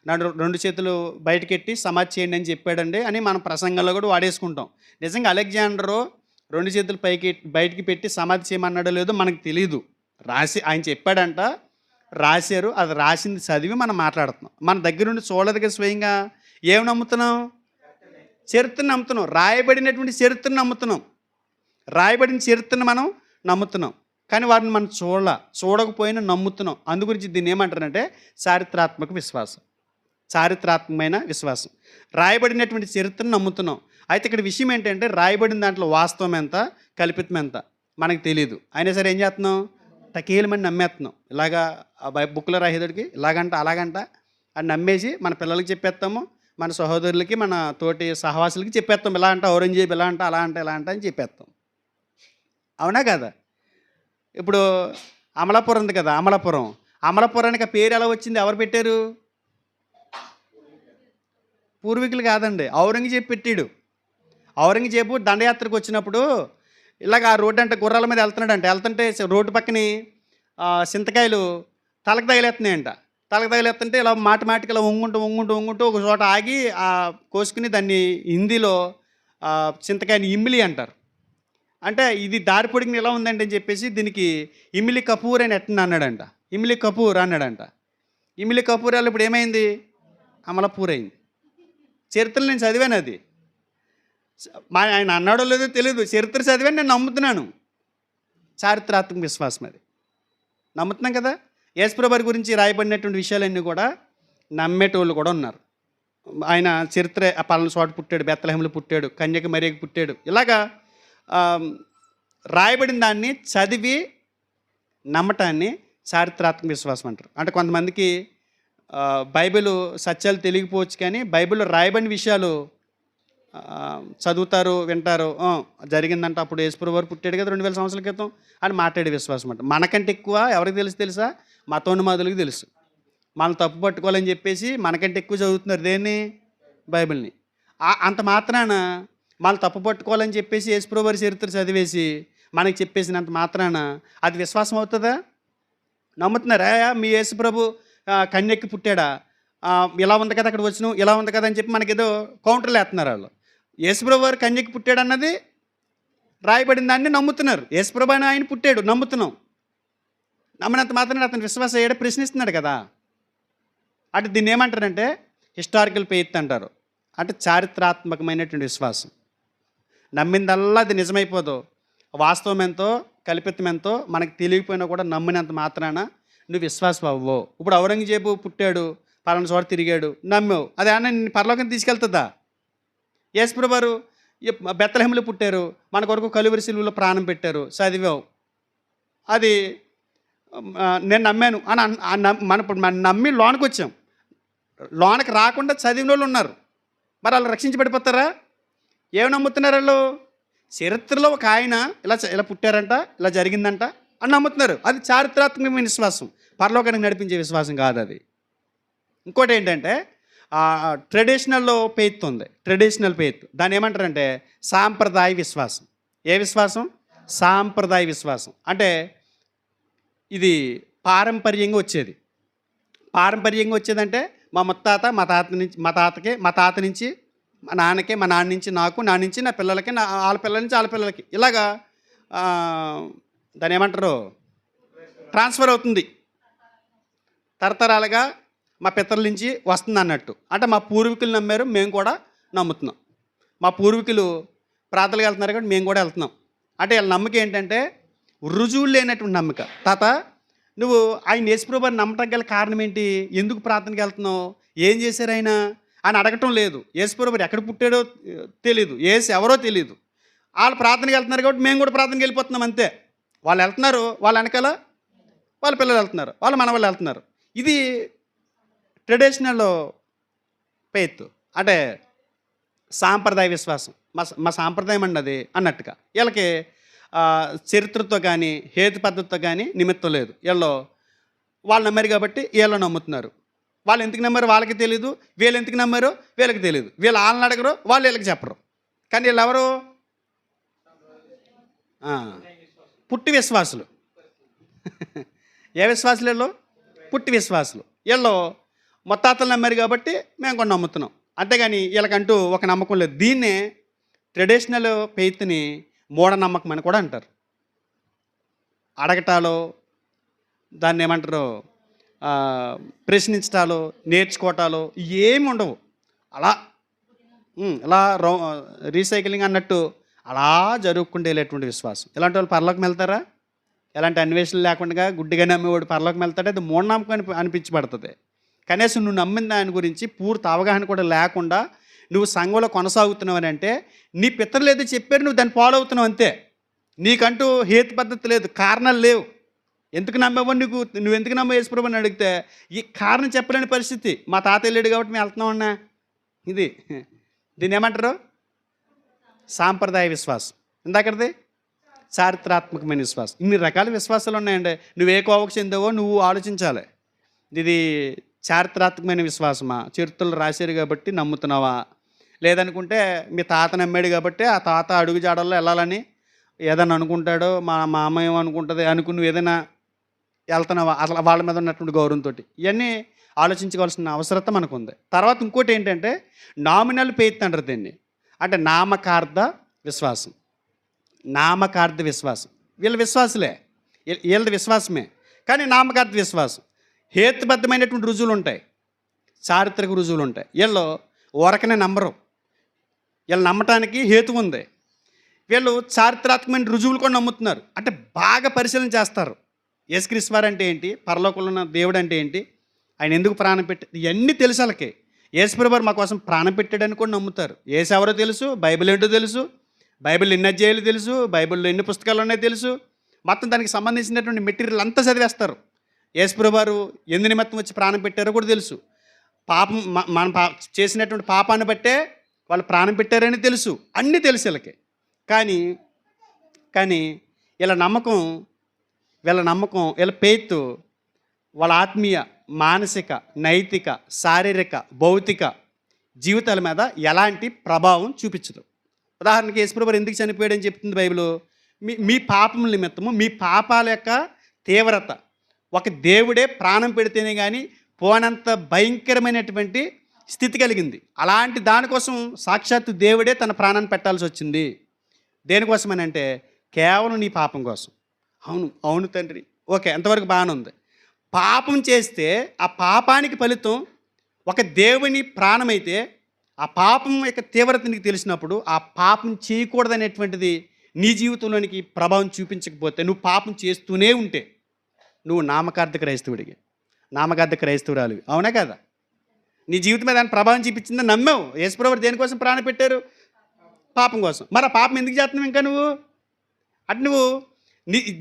నన్ను 2 చేతులు బయటకెట్టి సమాధి చేయండి అని చెప్పాడండి అని మనం ప్రసంగంలో కూడా వాడేసుకుంటాం. నిజంగా అలెగ్జాండరు 2 చేతులు బయటికి పెట్టి సమాధి చేయమన్నాడో లేదో మనకు తెలియదు. ఆయన చెప్పాడంట, రాశారు. అది రాసింది చదివి మనం మాట్లాడుతున్నాం. మన దగ్గరుండి చూడలేదు కదా స్వయంగా. ఏమి నమ్ముతున్నాం? చరిత్రను నమ్ముతున్నాం. రాయబడినటువంటి చరిత్రను నమ్ముతున్నాం. రాయబడిన చరిత్రను మనం నమ్ముతున్నాం. కానీ వారిని మనం చూడకపోయినా నమ్ముతున్నాం. అందుగురించి దీన్ని ఏమంటారంటే చారిత్రాత్మక విశ్వాసం. చారిత్రాత్మకమైన విశ్వాసం. రాయబడినటువంటి చరిత్రను నమ్ముతున్నాం. అయితే ఇక్కడ విషయం ఏంటంటే రాయబడిన దాంట్లో వాస్తవం ఎంత, కల్పితం ఎంత మనకు తెలియదు. అయినా సరే ఏం చేస్తున్నాం, టకీలమని నమ్మేస్తున్నాం. ఇలాగా బుక్లో రాసేదడికి ఇలాగంట అలాగంట అని నమ్మేసి మన పిల్లలకి చెప్పేస్తాము, మన సహోదరులకి మన తోటి సహవాసులకి చెప్పేస్తాం. ఇలా అంట ఔరంగజేబు ఇలా అంట అలా అంట ఇలా అంట అని చెప్పేస్తాం. అవునా కదా? ఇప్పుడు అమలాపురం ఉంది కదా, అమలాపురానికి ఆ పేరు ఎలా వచ్చింది, ఎవరు పెట్టారు? పూర్వీకులు కాదండి, ఔరంగజేబు పెట్టాడు. ఔరంగజేబు దండయాత్రకు వచ్చినప్పుడు ఇలాగ ఆ రోడ్డు అంటే గుర్రాల మీద వెళ్తుంటే రోడ్డు పక్కని చింతకాయలు తలకు తగిలేస్తుంటే ఇలా మాటికి ఇలా వంగుంటూ ఒక చోట ఆగి కోసుకుని దాన్ని హిందీలో చింతకాయని ఇమ్మిలి అంటారు. అంటే ఇది దారి పొడిగిన ఎలా ఉందండి అని చెప్పేసి దీనికి ఇమిలి కపూర్ అని అన్నాడంట. ఇమిలి కపూర్ అన్నాడంట. ఇమిలి కపూర్ వాళ్ళు ఇప్పుడు ఏమైంది, అమలాపూర్ అయింది. చరిత్రలు నేను చదివాను, అది ఆయన అన్నాడో లేదో తెలియదు, చరిత్ర చదివాను, నేను నమ్ముతున్నాను. చారిత్రాత్మక విశ్వాసం అది నమ్ముతున్నాం కదా. యేసుప్రభు గురించి రాయబడినటువంటి విషయాలన్నీ కూడా నమ్మేటోళ్ళు కూడా ఉన్నారు. ఆయన చరిత్ర పలానా చోట పుట్టాడు, బెత్లెహేములో పుట్టాడు, కన్యక మరియకి పుట్టాడు, ఇలాగా రాయబడిన దాన్ని చదివి నమ్మటాన్ని చారిత్రాత్మక విశ్వాసం అంటారు. అంటే కొంతమందికి బైబిల్ సత్యాలు తెలియకపోవచ్చు, కానీ బైబిల్లో రాయబడిన విషయాలు చదువుతారు, వింటారు. జరిగిందంట, అప్పుడు యేసుప్రభు వారు పుట్టాడు కదా 2000 సంవత్సరాల క్రితం అని మాట్లాడే విశ్వాసం అంట. మనకంటే ఎక్కువ ఎవరికి తెలుసా? మతోన్మాదులకు తెలుసు. మనం తప్పు పట్టుకోవాలని చెప్పేసి మనకంటే ఎక్కువ చదువుతున్నారు దేన్ని, బైబిల్ని. అంత మాత్రాన మనం తప్పు పట్టుకోవాలని చెప్పేసి యేసుప్రభు వారి చరిత్ర చదివేసి మనకి చెప్పేసినంత మాత్రాన అది విశ్వాసం అవుతుందా? నమ్ముతున్నారా? మీ యేసుప్రభు కన్యకి పుట్టాడా, ఇలా ఉంది కదా అక్కడ వచ్చినాం, ఇలా ఉంది కదా అని చెప్పి మనకేదో కౌంటర్లు వేస్తున్నారు వాళ్ళు. యేసుప్రభు వారు కన్యకి పుట్టాడు అన్నది రాయబడిన దాన్ని నమ్ముతున్నారు. యేసుప్రభు అని ఆయన పుట్టాడు, నమ్ముతున్నాం. నమ్మినంత మాత్రం అతను విశ్వాసం అయ్యాడు, ప్రశ్నిస్తున్నాడు కదా. అంటే దీన్ని ఏమంటారంటే హిస్టారికల్ ఫెయిత్ అంటారు. అంటే చారిత్రాత్మకమైనటువంటి విశ్వాసం. నమ్మిందల్లా అది నిజమైపోదు. వాస్తవం ఎంతో కల్పితం ఎంతో మనకు తెలియకపోయినా కూడా నమ్మినంత మాత్రాన నువ్వు విశ్వాసం అవ్వవు. ఇప్పుడు ఔరంగజేబు పుట్టాడు, పలానా చోట తిరిగాడు, నమ్మావు, అది అన్న నిన్ను పరలోకం తీసుకెళ్తుందా? యేసుప్రభు వారు బెత్లెహేములో పుట్టారు, మన కొరకు కలువరి సిలువలో ప్రాణం పెట్టారు, చదివావు, అది నేను నమ్మాను అని మనం నమ్మి లోనకి వచ్చాం. లోనకి రాకుండా చదివిన వాళ్ళు ఉన్నారు. మరి వాళ్ళు రక్షించబడిపోతారా? ఏమి నమ్ముతున్నారు వాళ్ళు? చరిత్రలో ఒక ఆయన ఇలా పుట్టారంట, ఇలా జరిగిందంట అని నమ్ముతున్నారు. అది చారిత్రాత్మకమైన విశ్వాసం, పరలోకానికి నడిపించే విశ్వాసం కాదు అది. ఇంకోటి ఏంటంటే ట్రెడిషనల్లో ఫెయిత్ ఉంది. ట్రెడిషనల్ ఫెయిత్ దాన్ని ఏమంటారంటే సాంప్రదాయ విశ్వాసం. ఏ విశ్వాసం? సాంప్రదాయ విశ్వాసం. అంటే ఇది పారంపర్యంగా వచ్చేది. పారంపర్యంగా వచ్చేదంటే మా ముత్తాత మా తాత నుంచి మా నాన్నకి, మా నాన్న నుంచి నాకు, నా నుంచి నా పిల్లలకి, వాళ్ళ పిల్లల నుంచి వాళ్ళ పిల్లలకి, ఇలాగా దాన్ని ఏమంటారు ట్రాన్స్ఫర్ అవుతుంది. తరతరాలుగా మా పితరుల నుంచి వస్తుంది అన్నట్టు. అంటే మా పూర్వీకులు నమ్మారు, మేము కూడా నమ్ముతున్నాం. మా పూర్వీకులు ప్రార్థనలకు వెళ్తున్నారు కాబట్టి మేము కూడా వెళ్తున్నాం. అంటే వీళ్ళ నమ్మకం ఏంటంటే రుజువులు లేనటువంటి నమ్మకం. తాత నువ్వు ఆయన యేసుప్రభు వారిని నమ్మటం గల కారణం ఏంటి, ఎందుకు ప్రార్థనకి వెళ్తున్నావు, ఏం చేశారు ఆయన అని అడగటం లేదు. యేసుప్రభు వారు ఎక్కడ పుట్టాడో తెలియదు, ఎవరో తెలియదు. వాళ్ళు ప్రార్థనకి వెళ్తున్నారు కాబట్టి మేము కూడా ప్రార్థనకి వెళ్ళిపోతున్నాం అంతే. వాళ్ళు వెళ్తున్నారు, వాళ్ళ వెనకాల వాళ్ళ పిల్లలు వెళ్తున్నారు, వాళ్ళ మనవాళ్ళు వెళ్తున్నారు. ఇది ట్రెడిషనల్ ఫెయిత్, అంటే సాంప్రదాయ విశ్వాసం. మా సాంప్రదాయం అన్నది అన్నట్టుగా. వీళ్ళకి చరిత్రతో కానీ హేతు పద్ధతితో కానీ నిమిత్తం లేదు. వాళ్ళు నమ్మారు కాబట్టి వీళ్ళు నమ్ముతున్నారు. వాళ్ళు ఎందుకు నమ్మారో వాళ్ళకి తెలియదు, వీళ్ళు ఎందుకు నమ్మారో వీళ్ళకి తెలియదు. వీళ్ళు వాళ్ళని అడగరు, వాళ్ళు వీళ్ళకి చెప్పరు. కానీ వీళ్ళు ఎవరు? పుట్టి విశ్వాసులు. ఏ విశ్వాసులు వీళ్ళు? పుట్టి విశ్వాసులు. వీళ్ళు మొత్తాతలు నమ్మారు కాబట్టి మేము కూడా నమ్ముతున్నాం. అంతేగాని వీళ్ళకంటూ ఒక నమ్మకం లేదు. దీన్నే ట్రెడిషనల్ ఫెయిత్ని మూఢనమ్మకం అని కూడా అంటారు. అడగటాలో, దాన్ని ఏమంటారు ప్రశ్నించటాలు, నేర్చుకోవటాలు ఏమి ఉండవు. అలా రీసైక్లింగ్ అన్నట్టు అలా జరుగుకుంటూ వెళ్ళేటువంటి విశ్వాసం. ఇలాంటి వాళ్ళు పరలోకం వెళ్తారా? ఎలాంటి అన్వేషణ లేకుండా గుడ్డిగా నమ్మేవాడు పరలోకం వెళ్తాడు, అది మూఢనమ్మకం అనిపించబడుతుంది. కనీసం నువ్వు నమ్మిన దాని గురించి పూర్తి అవగాహన కూడా లేకుండా నువ్వు సంఘంలో కొనసాగుతున్నావు అని అంటే నీ పితరులు ఏదో చెప్పారు, నువ్వు దాన్ని ఫాలో అవుతున్నావు అంతే. నీకంటూ హేతు పద్ధతి లేదు, కారణాలు లేవు. ఎందుకు నమ్మేవో నువ్వు ఎందుకు నమ్మ యేసుప్రభు అని అడిగితే ఈ కారణం చెప్పలేని పరిస్థితి. మా తాత వెళ్ళాడు కాబట్టి మేము వెళ్తున్నామన్నా. దీన్ని ఏమంటారు? సాంప్రదాయ విశ్వాసం. ఇందాకది చారిత్రాత్మకమైన విశ్వాసం. ఇన్ని రకాల విశ్వాసాలు ఉన్నాయండి. నువ్వు ఏ కోవకు చెందావో నువ్వు ఆలోచించాలి. ఇది చారిత్రాత్మకమైన విశ్వాసమా, చరిత్రలు రాశారు కాబట్టి నమ్ముతున్నావా, లేదనుకుంటే మీ తాత నమ్మాడు కాబట్టి ఆ తాత అడుగు జాడల్లో వెళ్ళాలని ఏదైనా అనుకుంటాడో మా అమ్మ ఏమనుకుంటుంది అనుకుని నువ్వు ఏదైనా వెళ్తున్నావా, అసలు వాళ్ళ మీద ఉన్నటువంటి గౌరవంతో. ఇవన్నీ ఆలోచించుకోవాల్సిన అవసరత మనకు ఉంది. తర్వాత ఇంకోటి ఏంటంటే నామినల్ ఫెయిత్ అంటారు దీన్ని. అంటే నామకార్థ విశ్వాసం. నామకార్థ విశ్వాసం వీళ్ళ విశ్వాసులే, వీళ్ళది విశ్వాసమే, కానీ నామకార్థ విశ్వాసం. హేతుబద్ధమైనటువంటి రుజువులు ఉంటాయి, చారిత్రక రుజువులు ఉంటాయి. వీళ్ళు ఊరకనే నమ్మరు, వీళ్ళు నమ్మటానికి హేతు ఉంది. వీళ్ళు చారిత్రాత్మకమైన రుజువులు కూడా నమ్ముతున్నారు. అంటే బాగా పరిశీలన చేస్తారు. యేసుక్రీస్తు వారు అంటే ఏంటి, పరలోకంలో ఉన్న దేవుడు అంటే ఏంటి, ఆయన ఎందుకు ప్రాణం పెట్టి, ఇవన్నీ తెలుసు వాళ్ళకి. యేసుప్రభువు వారు మా కోసం ప్రాణం పెట్టాడని కూడా నమ్ముతారు. యేసు ఎవరో తెలుసు, బైబిల్ ఏంటో తెలుసు, బైబిల్ ఎన్ని అధ్యాయాలు తెలుసు, బైబిల్లో ఎన్ని పుస్తకాలు ఉన్నాయో తెలుసు. మొత్తం దానికి సంబంధించినటువంటి మెటీరియల్ అంతా చదివేస్తారు. యేసుప్రభువు వారు ఎందు నిమిత్తం వచ్చి ప్రాణం పెట్టారో కూడా తెలుసు. పాపం మనం చేసినటువంటి పాపాన్ని బట్టే వాళ్ళు ప్రాణం పెట్టారని తెలుసు. అన్నీ తెలుసు వీళ్ళకి. కానీ వీళ్ళ నమ్మకం వీళ్ళ ఫెయిత్ వాళ్ళ ఆత్మీయ, మానసిక, నైతిక, శారీరక, భౌతిక జీవితాల మీద ఎలాంటి ప్రభావం చూపించదు. ఉదాహరణకి యేసుప్రభువు ఎందుకు చనిపోయాడని చెప్తుంది బైబిల్. మీ పాపముల నిమిత్తము, మీ పాపాల యొక్క తీవ్రత ఒక దేవుడే ప్రాణం పెడితేనే కానీ పోనంత భయంకరమైనటువంటి స్థితి కలిగింది. అలాంటి దానికోసం సాక్షాత్తు దేవుడే తన ప్రాణాన్ని పెట్టాల్సి వచ్చింది. దేనికోసమని అంటే కేవలం నీ పాపం కోసం. అవును తండ్రి, ఓకే, ఎంతవరకు బాగానే ఉంది. పాపం చేస్తే ఆ పాపానికి ఫలితం ఒక దేవుని ప్రాణమైతే ఆ పాపం యొక్క తీవ్రత నీకు తెలిసినప్పుడు ఆ పాపం చేయకూడదనేటువంటిది నీ జీవితంలోనికి ప్రభావం చూపించకపోతే, నువ్వు పాపం చేస్తూనే ఉంటే నువ్వు నామకార్థ క్రైస్తవుడికి, నామకార్థ క్రైస్తవురాలివి. అవునా కదా? నీ జీవితం మీద దాని ప్రభావం చూపించిందని నమ్మావు. యేసుప్రభువు దేనికోసం ప్రాణం పెట్టారు? పాపం కోసం. మరి ఆ పాపం ఎందుకు చేస్తున్నావు ఇంకా నువ్వు? అంటే నువ్వు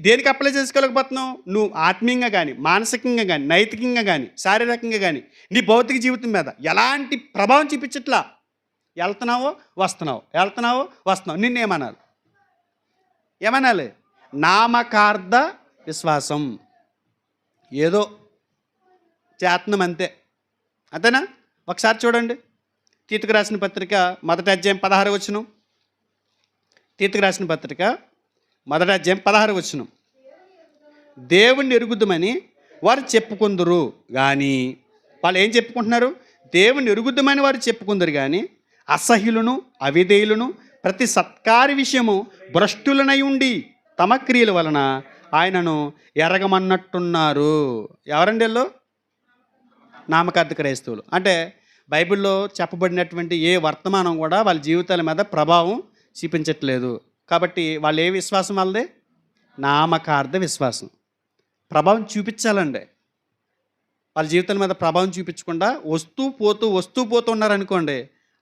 దేనికి అప్లై చేసుకోలేకపోతున్నావు? నువ్వు ఆత్మీయంగా కానీ, మానసికంగా కానీ, నైతికంగా కానీ, శారీరకంగా కానీ నీ భౌతిక జీవితం మీద ఎలాంటి ప్రభావం చూపించట్లా. వెళ్తున్నావో వస్తున్నావు. ఏమనాలి? నామకార్థ విశ్వాసం. ఏదో చేతనం అంతేనా? ఒకసారి చూడండి, తీతుకు రాసిన పత్రిక 1వ అధ్యాయం 16వ వచనం. తీతుకు రాసిన పత్రిక 1వ అధ్యాయం 16వ వచనం. దేవుణ్ణి ఎరుగుద్దామని వారు చెప్పుకుందరు కానీ, వాళ్ళు ఏం చెప్పుకుంటున్నారు? దేవుణ్ణి ఎరుగుద్దామని వారు చెప్పుకుందరు కానీ అసహ్యులను, అవిధేయులను, ప్రతి సత్కార్య విషయము భ్రష్టులనై ఉండి తమ క్రియల వలన ఆయనను ఎరగమన్నట్టున్నారు. ఎవరండి వీళ్ళు? నామకార్థ క్రైస్తవులు. అంటే బైబిల్లో చెప్పబడినటువంటి ఏ వర్తమానం కూడా వాళ్ళ జీవితాల మీద ప్రభావం చూపించట్లేదు. కాబట్టి వాళ్ళు ఏ విశ్వాసం వాళ్ళది? నామకార్థ విశ్వాసం. ప్రభావం చూపించాలండి. వాళ్ళ జీవితాల మీద ప్రభావం చూపించకుండా వస్తూ పోతూ ఉన్నారనుకోండి,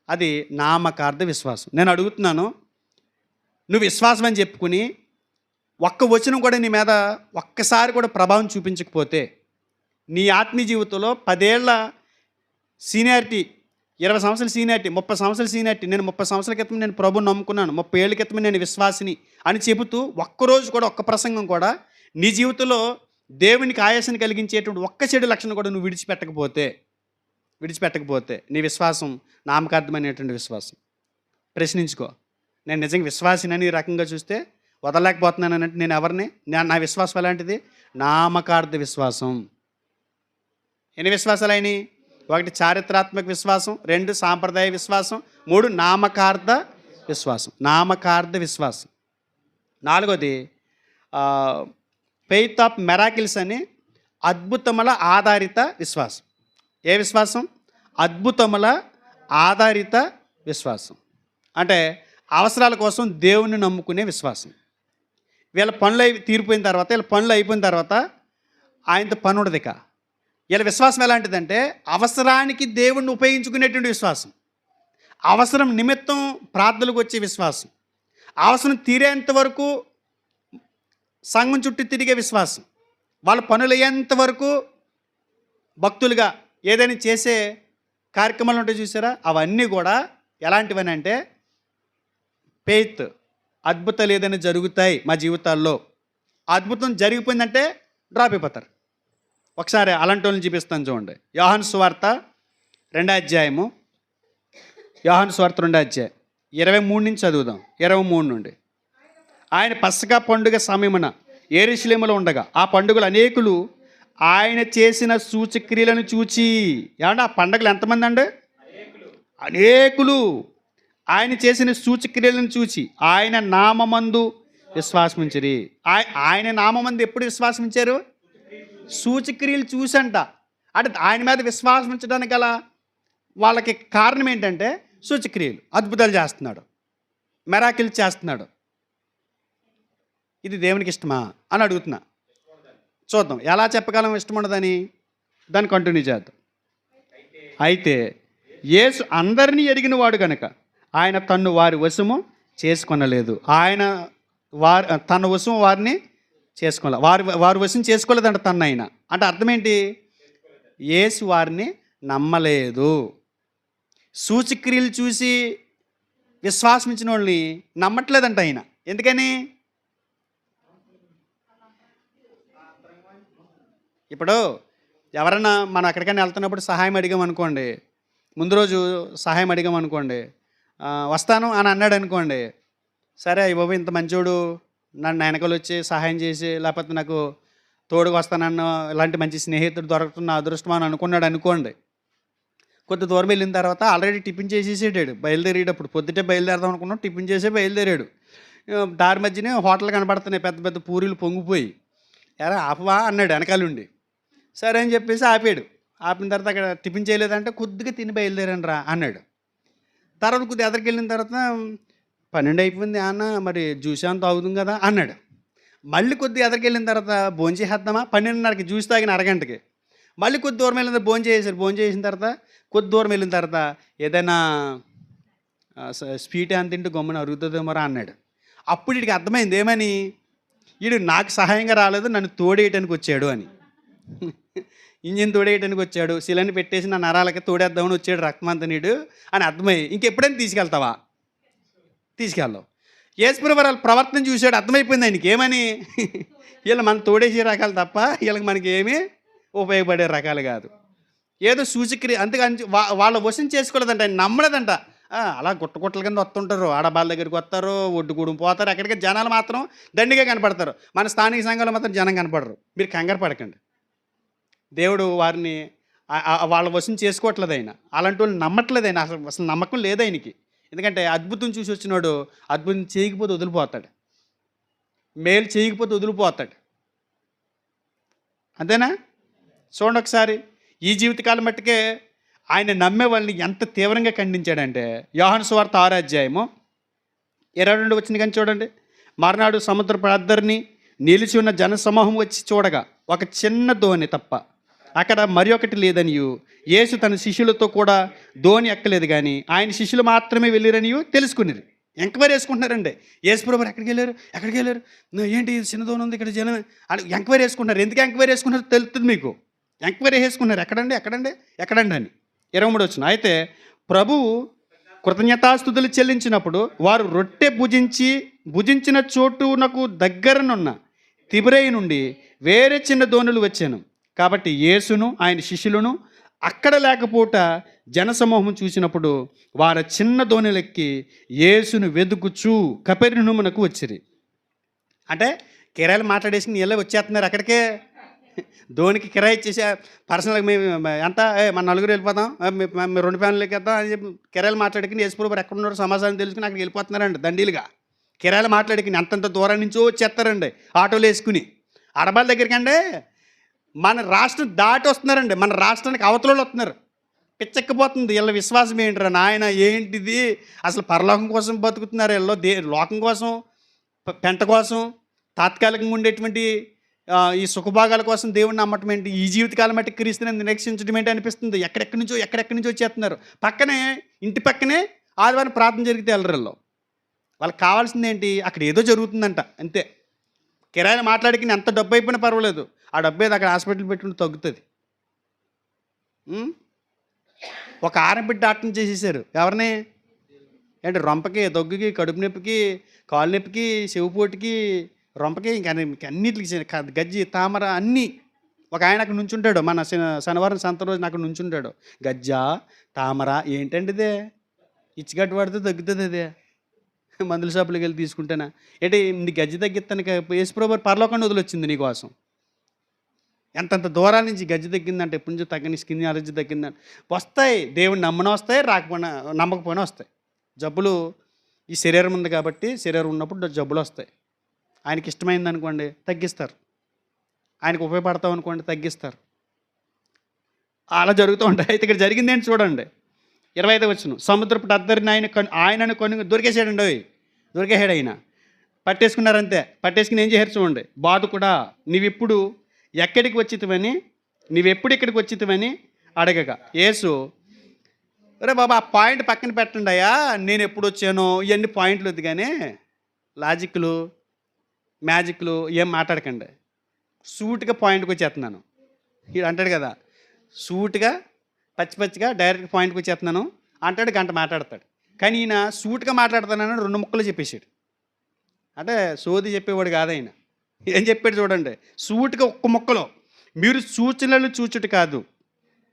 అది నామకార్థ విశ్వాసం. నేను అడుగుతున్నాను, నువ్వు విశ్వాసం అని చెప్పుకుని ఒక్క వచనం కూడా నీ మీద ఒక్కసారి కూడా ప్రభావం చూపించకపోతే, నీ ఆత్మీయ జీవితంలో 10 ఏళ్ల సీనియారిటీ, 20 సంవత్సరాల సీనియారిటీ, 30 సంవత్సరాల సీనియారిటీ, నేను 30 సంవత్సరాల క్రితం నేను ప్రభువుని నమ్ముకున్నాను, 30 ఏళ్ళ క్రితం నేను విశ్వాసిని అని చెబుతూ ఒక్కరోజు కూడా, ఒక్క ప్రసంగం కూడా నీ జీవితంలో దేవునికి ఆయాసాన్ని కలిగించేటువంటి ఒక్క చెడు లక్షణం కూడా నువ్వు విడిచిపెట్టకపోతే నీ విశ్వాసం నామకార్థమైనటువంటి విశ్వాసం. ప్రశ్నించుకో, నేను నిజంగా విశ్వాసినని ఈ రకంగా చూస్తే వదలలేకపోతున్నాను అంటే నేను ఎవరిని? నా విశ్వాసం ఎలాంటిది? నామకార్థ విశ్వాసం. ఎన్ని విశ్వాసాలు అయినాయి? 1 చారిత్రాత్మక విశ్వాసం, 2 సాంప్రదాయ విశ్వాసం, 3 నామకార్థ విశ్వాసం. 4వది ఫెయిత్ ఆఫ్ మెరాకిల్స్ అని అద్భుతముల ఆధారిత విశ్వాసం. ఏ విశ్వాసం? అద్భుతముల ఆధారిత విశ్వాసం. అంటే అవసరాల కోసం దేవుణ్ణి నమ్ముకునే విశ్వాసం. వీళ్ళ పనులు తీరిపోయిన తర్వాత, వీళ్ళ పనులు అయిపోయిన తర్వాత ఆయనతో పని ఉండదు ఇక. వీళ్ళ విశ్వాసం ఎలాంటిదంటే అవసరానికి దేవుణ్ణి ఉపయోగించుకునేటువంటి విశ్వాసం, అవసరం నిమిత్తం ప్రార్థనలకు వచ్చే విశ్వాసం, అవసరం తీరేంత వరకు సంఘం చుట్టూ తిరిగే విశ్వాసం, వాళ్ళ పనులు అయ్యేంత వరకు భక్తులుగా ఏదైనా చేసే కార్యక్రమాలు ఉంటాయి చూసారా, అవన్నీ కూడా ఎలాంటివని అంటే ఫెయిత్, అద్భుతాలు ఏదైనా జరుగుతాయి మా జీవితాల్లో, అద్భుతం జరిగిపోయిందంటే డ్రాప్ అయిపోతారు. ఒకసారి అలాంటి వాళ్ళని చూపిస్తాను చూడండి. యోహాను సువార్త 2వ అధ్యాయము, యోహాను సువార్త 2వ అధ్యాయం 23 నుంచి చదువుదాం. 23 నుండి. ఆయన పస్కా పండుగ సమయమున యెరూషలేములో ఉండగా ఆ పండుగలు అనేకులు ఆయన చేసిన సూచక్రియలను చూచి, ఏమంటే ఆ పండుగలు ఎంతమంది అండి? అనేకులు ఆయన చేసిన సూచక్రియలను చూచి ఆయన నామమందు విశ్వాసముంచిరి. ఆయన నామమందు ఎప్పుడు విశ్వాసముంచారు? సూచక్రియలు చూసంట. అంటే ఆయన మీద విశ్వాసం ఉంచడానికి గల వాళ్ళకి కారణం ఏంటంటే సూచక్రియలు, అద్భుతాలు చేస్తున్నాడు, మెరాకిల్ చేస్తున్నాడు. ఇది దేవునికి ఇష్టమా అని అడుగుతున్నా. చూద్దాం ఎలా చెప్పగలం ఇష్టం ఉండదని. దాన్ని కంటిన్యూ చేద్దాం. అయితే యేసు అందరినీ ఎరిగిన వాడు కనుక ఆయన తన్ను వారి వశము చేసుకొనలేదు. ఆయన తన వశము వారిని చేసుకోలే, వారి వశం చేసుకోలేదంట తను. ఆయన అంటే అర్థం ఏంటి? యేసు వారిని నమ్మలేదు. సూచక్రియలు చూసి విశ్వాసం ఇచ్చిన వాళ్ళని నమ్మట్లేదంట ఆయన. ఎందుకని? ఇప్పుడు ఎవరన్నా మనం ఎక్కడికైనా వెళ్తున్నప్పుడు సహాయం అడిగామనుకోండి, ముందు రోజు సహాయం అడిగామనుకోండి, వస్తాను అని అన్నాడు అనుకోండి, సరే బాబు ఇంత మంచోడు నన్ను వెనకలు వచ్చి సహాయం చేసి లేకపోతే నాకు తోడుగా వస్తానన్న ఇలాంటి మంచి స్నేహితుడు దొరుకుతున్న అదృష్టం అని అనుకున్నాడు అనుకోండి. కొద్ది దూరం వెళ్ళిన తర్వాత ఆల్రెడీ టిఫిన్ చేసేసాడు, బయలుదేరేటప్పుడు. పొద్దుటే బయలుదేరదాం అనుకున్నాం, టిఫిన్ చేసే బయలుదేరాడు. దారి మధ్యనే హోటల్ కనబడుతున్నాయి, పెద్ద పెద్ద పూరీలు పొంగిపోయి. ఎరా ఆపవా అన్నాడు వెనకాలండి. సరే అని చెప్పేసి ఆపాడు. ఆపిన తర్వాత అక్కడ టిఫిన్ చేయలేదంటే కొద్దిగా తిని బయలుదేరాను రా అన్నాడు. తర్వాత కొద్దిగా ఎదరికి వెళ్ళిన తర్వాత 12 అయిపోయింది అన్న, మరి జ్యూస్ అంత అవుతుంది కదా అన్నాడు. మళ్ళీ కొద్దిగా ఎదరికి వెళ్ళిన తర్వాత భోజనం చేసేద్దామా, 12:30కి జ్యూస్ తాగిన అరగంటకి. మళ్ళీ కొద్ది దూరం వెళ్ళిన భోజనం చేసేసారు. భోజనం చేసిన తర్వాత కొద్ది దూరం వెళ్ళిన తర్వాత ఏదైనా స్వీట్ అని తింటూ గమ్మున అరుగుతుందేమో రా అన్నాడు. అప్పుడు వీడికి అర్థమైంది ఏమని, వీడు నాకు సహాయంగా రాలేదు, నన్ను తోడేయటానికి వచ్చాడు అని. ఇంజిన్ తోడేయటానికి వచ్చాడు, శిలని పెట్టేసి నా నరాలకి తోడేద్దామని వచ్చాడు రక్తమంతనీడు అని అర్థమై ఇంకెప్పుడైనా తీసుకెళ్తావా? తీసుకెళ్ళవు. యేసుప్రభువు వాళ్ళ ప్రవర్తన చూశాడు, అర్థమైపోయింది ఆయనకి ఏమని, వీళ్ళు మన తోడేసే రకాలు తప్ప వీళ్ళకి మనకి ఏమీ ఉపయోగపడే రకాలు కాదు. ఏదో సూచక్రియ అంతేగాని వాళ్ళ వశం చేసుకోలేదంట, ఆయన నమ్మలేదంట. అలా గుట్టగుట్టల కింద వస్తుంటారు, ఆడబాళ్ళ దగ్గరికి వస్తారు, ఒడ్డుగూడెం పోతారు, అక్కడికి జనాలు మాత్రం దండిగా కనపడతారు. మన స్థానిక సంఘాలు మాత్రం జనం కనపడరు. మీరు కంగారు పడకండి, దేవుడు వారిని వాళ్ళ వశం చేసుకోవట్లేదు ఆయన. అలాంటి వాళ్ళు నమ్మట్లేదు ఆయన, అసలు నమ్మకం లేదు ఆయనకి. ఎందుకంటే అద్భుతం చూసి వచ్చినాడు అద్భుతం చేయకపోతే వదిలిపోతాడు, మేలు చేయకపోతే వదిలిపోతాడు. అంతేనా? చూడండి ఒకసారి. ఈ జీవితకాలం మట్టుకే ఆయన నమ్మే వాళ్ళని ఎంత తీవ్రంగా ఖండించాడంటే యోహాను సువార్త 6వ అధ్యాయము 22 వచ్చింది కానీ చూడండి. మర్నాడు సముద్ర ప్రార్థరిని నిలిచి ఉన్న జనసమూహం వచ్చి చూడగా ఒక చిన్న దోణి తప్ప అక్కడ మరి ఒకటి లేదనియు, యేసు తన శిష్యులతో కూడా దోణి ఎక్కలేదు కానీ ఆయన శిష్యులు మాత్రమే వెళ్ళిరనియు తెలుసుకున్నారు. ఎంక్వైరీ వేసుకుంటున్నారండి. యేసుప్రభువు ఎక్కడికి వెళ్ళారు, ఏంటి చిన్న దోణి ఉంది ఇక్కడ జనం అని ఎంక్వైరీ వేసుకుంటున్నారు. ఎందుకు ఎంక్వైరీ వేసుకుంటారో తెలుస్తుంది మీకు. ఎంక్వైరీ వేసుకున్నారు, ఎక్కడండి అని. 23 వచ్చిన. అయితే ప్రభువు కృతజ్ఞతాస్తుతులు చెల్లించినప్పుడు వారు రొట్టె భుజించిన చోటునకు దగ్గరనున్న తిబిరేయి నుండి వేరే చిన్న దోణులు వచ్చాను. కాబట్టి యేసును ఆయన శిష్యులను అక్కడ లేకపోట జనసమూహం చూసినప్పుడు వారి చిన్న దోణులెక్కి యేసును వెతుకుచూ కపెర్నహూమునకు వచ్చిరి. అంటే కిరాయిలు మాట్లాడేసి నీళ్ళే వచ్చేస్తున్నారు అక్కడికే. ధోనికి కిరాయి ఇచ్చేసి పర్సనల్గా మేము ఎంత మన నలుగురు వెళ్ళిపోతాం, మేము 2 ఫ్యామిలీకి వెళ్తాం అని చెప్పి కిరాయిలు మాట్లాడుకుని యేసుప్రభువు ఎక్కడ ఉన్నారో సమాచారం తెలుసుకుని అక్కడికి వెళ్ళిపోతున్నారండి దండీలుగా. కిరాయిలు మాట్లాడుకుని అంతంత దూరం నుంచో వచ్చేస్తారండి ఆటోలు వేసుకుని. ఆడబాల దగ్గరికి అండి మన రాష్ట్రం దాటి వస్తున్నారండి, మన రాష్ట్రానికి అవతలలో వస్తున్నారు. పిచ్చెక్కిపోతుంది వీళ్ళ విశ్వాసం ఏంటిరా నాయన, ఏంటిది అసలు? పరలోకం కోసం బతుకుతున్నారు వీళ్ళు, లోకం కోసం, పెంట కోసం, తాత్కాలికంగా ఉండేటువంటి ఈ సుఖభాగాల కోసం దేవుడిని నమ్మటం ఏంటి, ఈ జీవితకాలం మట్టి క్రీస్తుని నిరీక్షించడం ఏంటి అనిపిస్తుంది. ఎక్కడెక్కడి నుంచో వచ్చేస్తున్నారు. పక్కనే, ఇంటి పక్కనే ఆదివారం ప్రార్థన జరిగితే వెళ్ళరు. వాళ్ళకి కావాల్సింది ఏంటి, అక్కడ ఏదో జరుగుతుందంట అంతే. కిరాయిలు మాట్లాడికి ఎంత డబ్బు అయిపోయినా పర్వాలేదు, ఆ డబ్బు ఏదో అక్కడ హాస్పిటల్ పెట్టుకుంటే తగ్గుతుంది. ఒక ఆరంబిడ్డ డాక్టర్ని చేసేసారు. ఎవరిని ఏంటి, రొంపకి, దగ్గుకి, కడుపు నొప్పికి, కాలు నొప్పికి, చెవిపోటుకి, రొంపకి, ఇంకా అన్నిటికి, గజ్జి, తామర అన్నీ. ఒక ఆయన అక్కడ నుంచుంటాడు, మన శనివారం సంత రోజున అక్కడ నుంచుంటాడు. గజ్జ, తామర ఏంటండి ఇదే, ఇచ్చిగట్టు పడితే తగ్గుతుంది అదే, మందుల షాపులోకి వెళ్ళి తీసుకుంటేనా ఏంటి, నీ గజ్జి తగ్గిస్తాను యేసుప్రభు పరలోకాన్ని వదిలొచ్చింది నీకోసం. ఎంతంత దూరాల నుంచి గజ్జి తగ్గిందంటే, ఎప్పటి నుంచో తగ్గని స్కిన్ అలర్జీ తగ్గిందంటే వస్తాయి. దేవుడిని నమ్మని వస్తాయి, రాకపోయినా నమ్మకపోయినా వస్తాయి. జబ్బులు ఈ శరీరం ఉంది కాబట్టి, శరీరం ఉన్నప్పుడు జబ్బులు వస్తాయి. ఆయనకి ఇష్టమైంది అనుకోండి తగ్గిస్తారు, ఆయనకు ఉపయోగపడతాం అనుకోండి తగ్గిస్తారు. అలా జరుగుతూ ఉంటాయి. అయితే ఇక్కడ జరిగింది ఏంటి చూడండి, 25వ వచనం. సముద్రపు అద్దరిని ఆయనను కొని దొరికేసాడండి. దొరికేసాడు ఆయన. పట్టేసుకున్నారంతే. పట్టేసుకుని ఏం చేశారు చూడండి. బాధకుడా, నీవెప్పుడు ఇక్కడికి వచ్చితివని అడగగా యేసు, అరే బాబా ఆ పాయింట్ పక్కన పెట్టండి అయ్యా, నేను ఎప్పుడు వచ్చానో ఇవన్నీ పాయింట్లు వద్దు, కానీ లాజిక్లు మ్యాజిక్లు ఏం మాట్లాడకండి. సూట్గా పాయింట్కి వచ్చేస్తున్నాను. వీడు అంటాడు కదా, సూట్గా పచ్చిగా డైరెక్ట్గా పాయింట్కి వచ్చేస్తున్నాను అంటాడు, గంట మాట్లాడతాడు. కానీ ఈయన సూట్గా మాట్లాడతానని 2 ముక్కలు చెప్పేశాడు. అంటే సోది చెప్పేవాడు కాదు ఆయన. ఏం చెప్పాడు చూడండి, సూట్గా ఒక్క ముక్కలో, మీరు సూచనలు చూచుట కాదు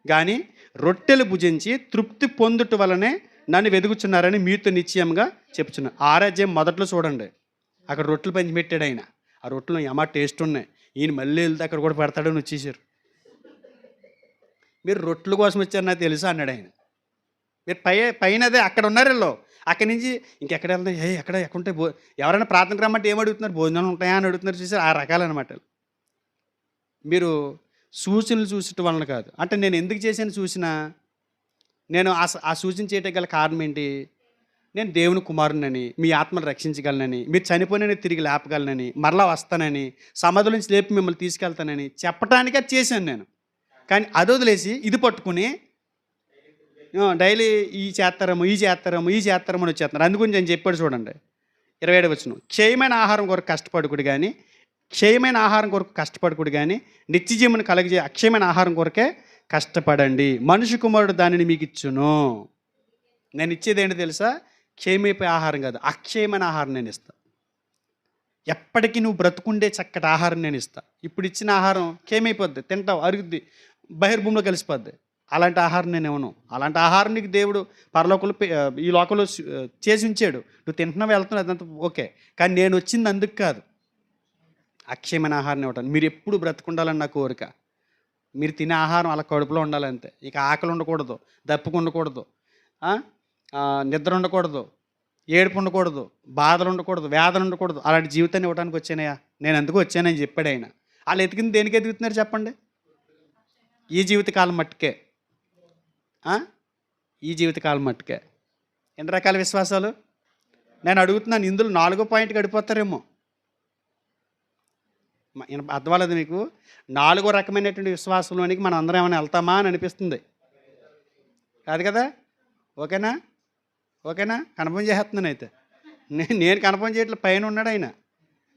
కానీ రొట్టెలు భుజించి తృప్తి పొందుట వలనే నన్ను వెదుగుచున్నారని మీతో నిశ్చయంగా చెప్తున్నాను. 6వ అధ్యాయం మొదట్లో చూడండి, అక్కడ రొట్టెలు పంచి పెట్టాడు ఆయన. ఆ రొట్టెలు ఏమా టేస్ట్ ఉన్నాయి, ఈయన మళ్ళీ వెళ్తే అక్కడ కూడా పెడతాడని వచ్చేసారు. మీరు రొట్టెల కోసం వచ్చారు నాకు తెలుసా అన్నాడు ఆయన. మీరు పైన అదే అక్కడ ఉన్నారు వీళ్ళు. అక్కడి నుంచి ఇంకెక్కడ వెళ్తాయి, ఎక్కడ ఉంటాయి, ఎవరైనా ప్రార్థనకు రమ్మంటే ఏం అడుగుతున్నారు, భోజనాలు ఉంటాయా అని అడుగుతున్నారు. చూసారు, ఆ రకాలన్నమాట. మీరు సూచనలు చూసటం వలన కాదు. అంటే నేను ఎందుకు చేశాను సూచన, నేను ఆ సూచన చేయటం గల కారణం ఏంటి, నేను దేవుని కుమారునని, మీ ఆత్మను రక్షించగలనని, మీరు చనిపోయిన తిరిగి లేపగలనని, మరలా వస్తానని, సమాధుల నుంచి లేపి మిమ్మల్ని తీసుకెళ్తానని చెప్పటానికి అది చేశాను నేను. కానీ అది వదిలేసి ఇది పట్టుకుని డైలీ ఈ చేస్తారేమో అని వచ్చేస్తున్నారు. అందుగురించి నేను చెప్పాడు చూడండి, 27వ వచనం. క్షయమైన ఆహారం కొరకు కష్టపడకుడు కానీ నిత్యజీవుని కలగజే అక్షయమైన ఆహారం కొరకే కష్టపడండి. మనిషి కుమారుడు దానిని మీకు ఇచ్చును. నేను ఇచ్చేది ఏంటి తెలుసా, క్షయమైపోయే ఆహారం కాదు, అక్షయమైన ఆహారం నేను ఇస్తాను. ఎప్పటికీ నువ్వు బ్రతుకుండే చక్కటి ఆహారం నేను ఇస్తాను. ఇప్పుడు ఇచ్చిన ఆహారం క్షయమైపోద్ది, తింటావు, అరుగుద్ది, బహిర్భూమిలో కలిసిపోద్ది. అలాంటి ఆహారం నేను ఇవ్వను. అలాంటి ఆహారం నీకు దేవుడు పరలోకంలో ఈ లోకంలో చేసి ఉంచాడు. నువ్వు తింటున్నావు, వెళ్తున్నావు, అదంతా ఓకే. కానీ నేను వచ్చింది అందుకు కాదు, అక్షయమైన ఆహారం ఇవ్వటాను. మీరు ఎప్పుడు బ్రతుకుండాలని నా కోరిక. మీరు తినే ఆహారం అలా కడుపులో ఉండాలంతే. ఇక ఆకలి ఉండకూడదు, దప్పుకు ఉండకూడదు, నిద్ర ఉండకూడదు, ఏడుపు ఉండకూడదు, బాధలు ఉండకూడదు, వేదన ఉండకూడదు. అలాంటి జీవితాన్ని ఇవ్వడానికి వచ్చానయ్యా, నేను అందుకు వచ్చానని చెప్పాడు ఆయన. వాళ్ళు ఎతికింది దేనికి ఎదుగుతున్నారు చెప్పండి, ఈ జీవితకాలం మట్టుకే. ఎన్ని రకాల విశ్వాసాలు నేను అడుగుతున్నాను. ఇందులో 4వ పాయింట్ గడిపోతారేమో. అర్థవాలేదు మీకు? 4వ రకమైనటువంటి విశ్వాసంలోనికి మనం అందరం ఏమైనా వెళ్తామా అని అనిపిస్తుంది. కాదు కదా? ఓకేనా? కన్ఫర్మ్ చేస్తున్నాను. అయితే నేను కన్ఫర్మ్ చేయట్లేదు, పైన ఉన్నాడు ఆయన.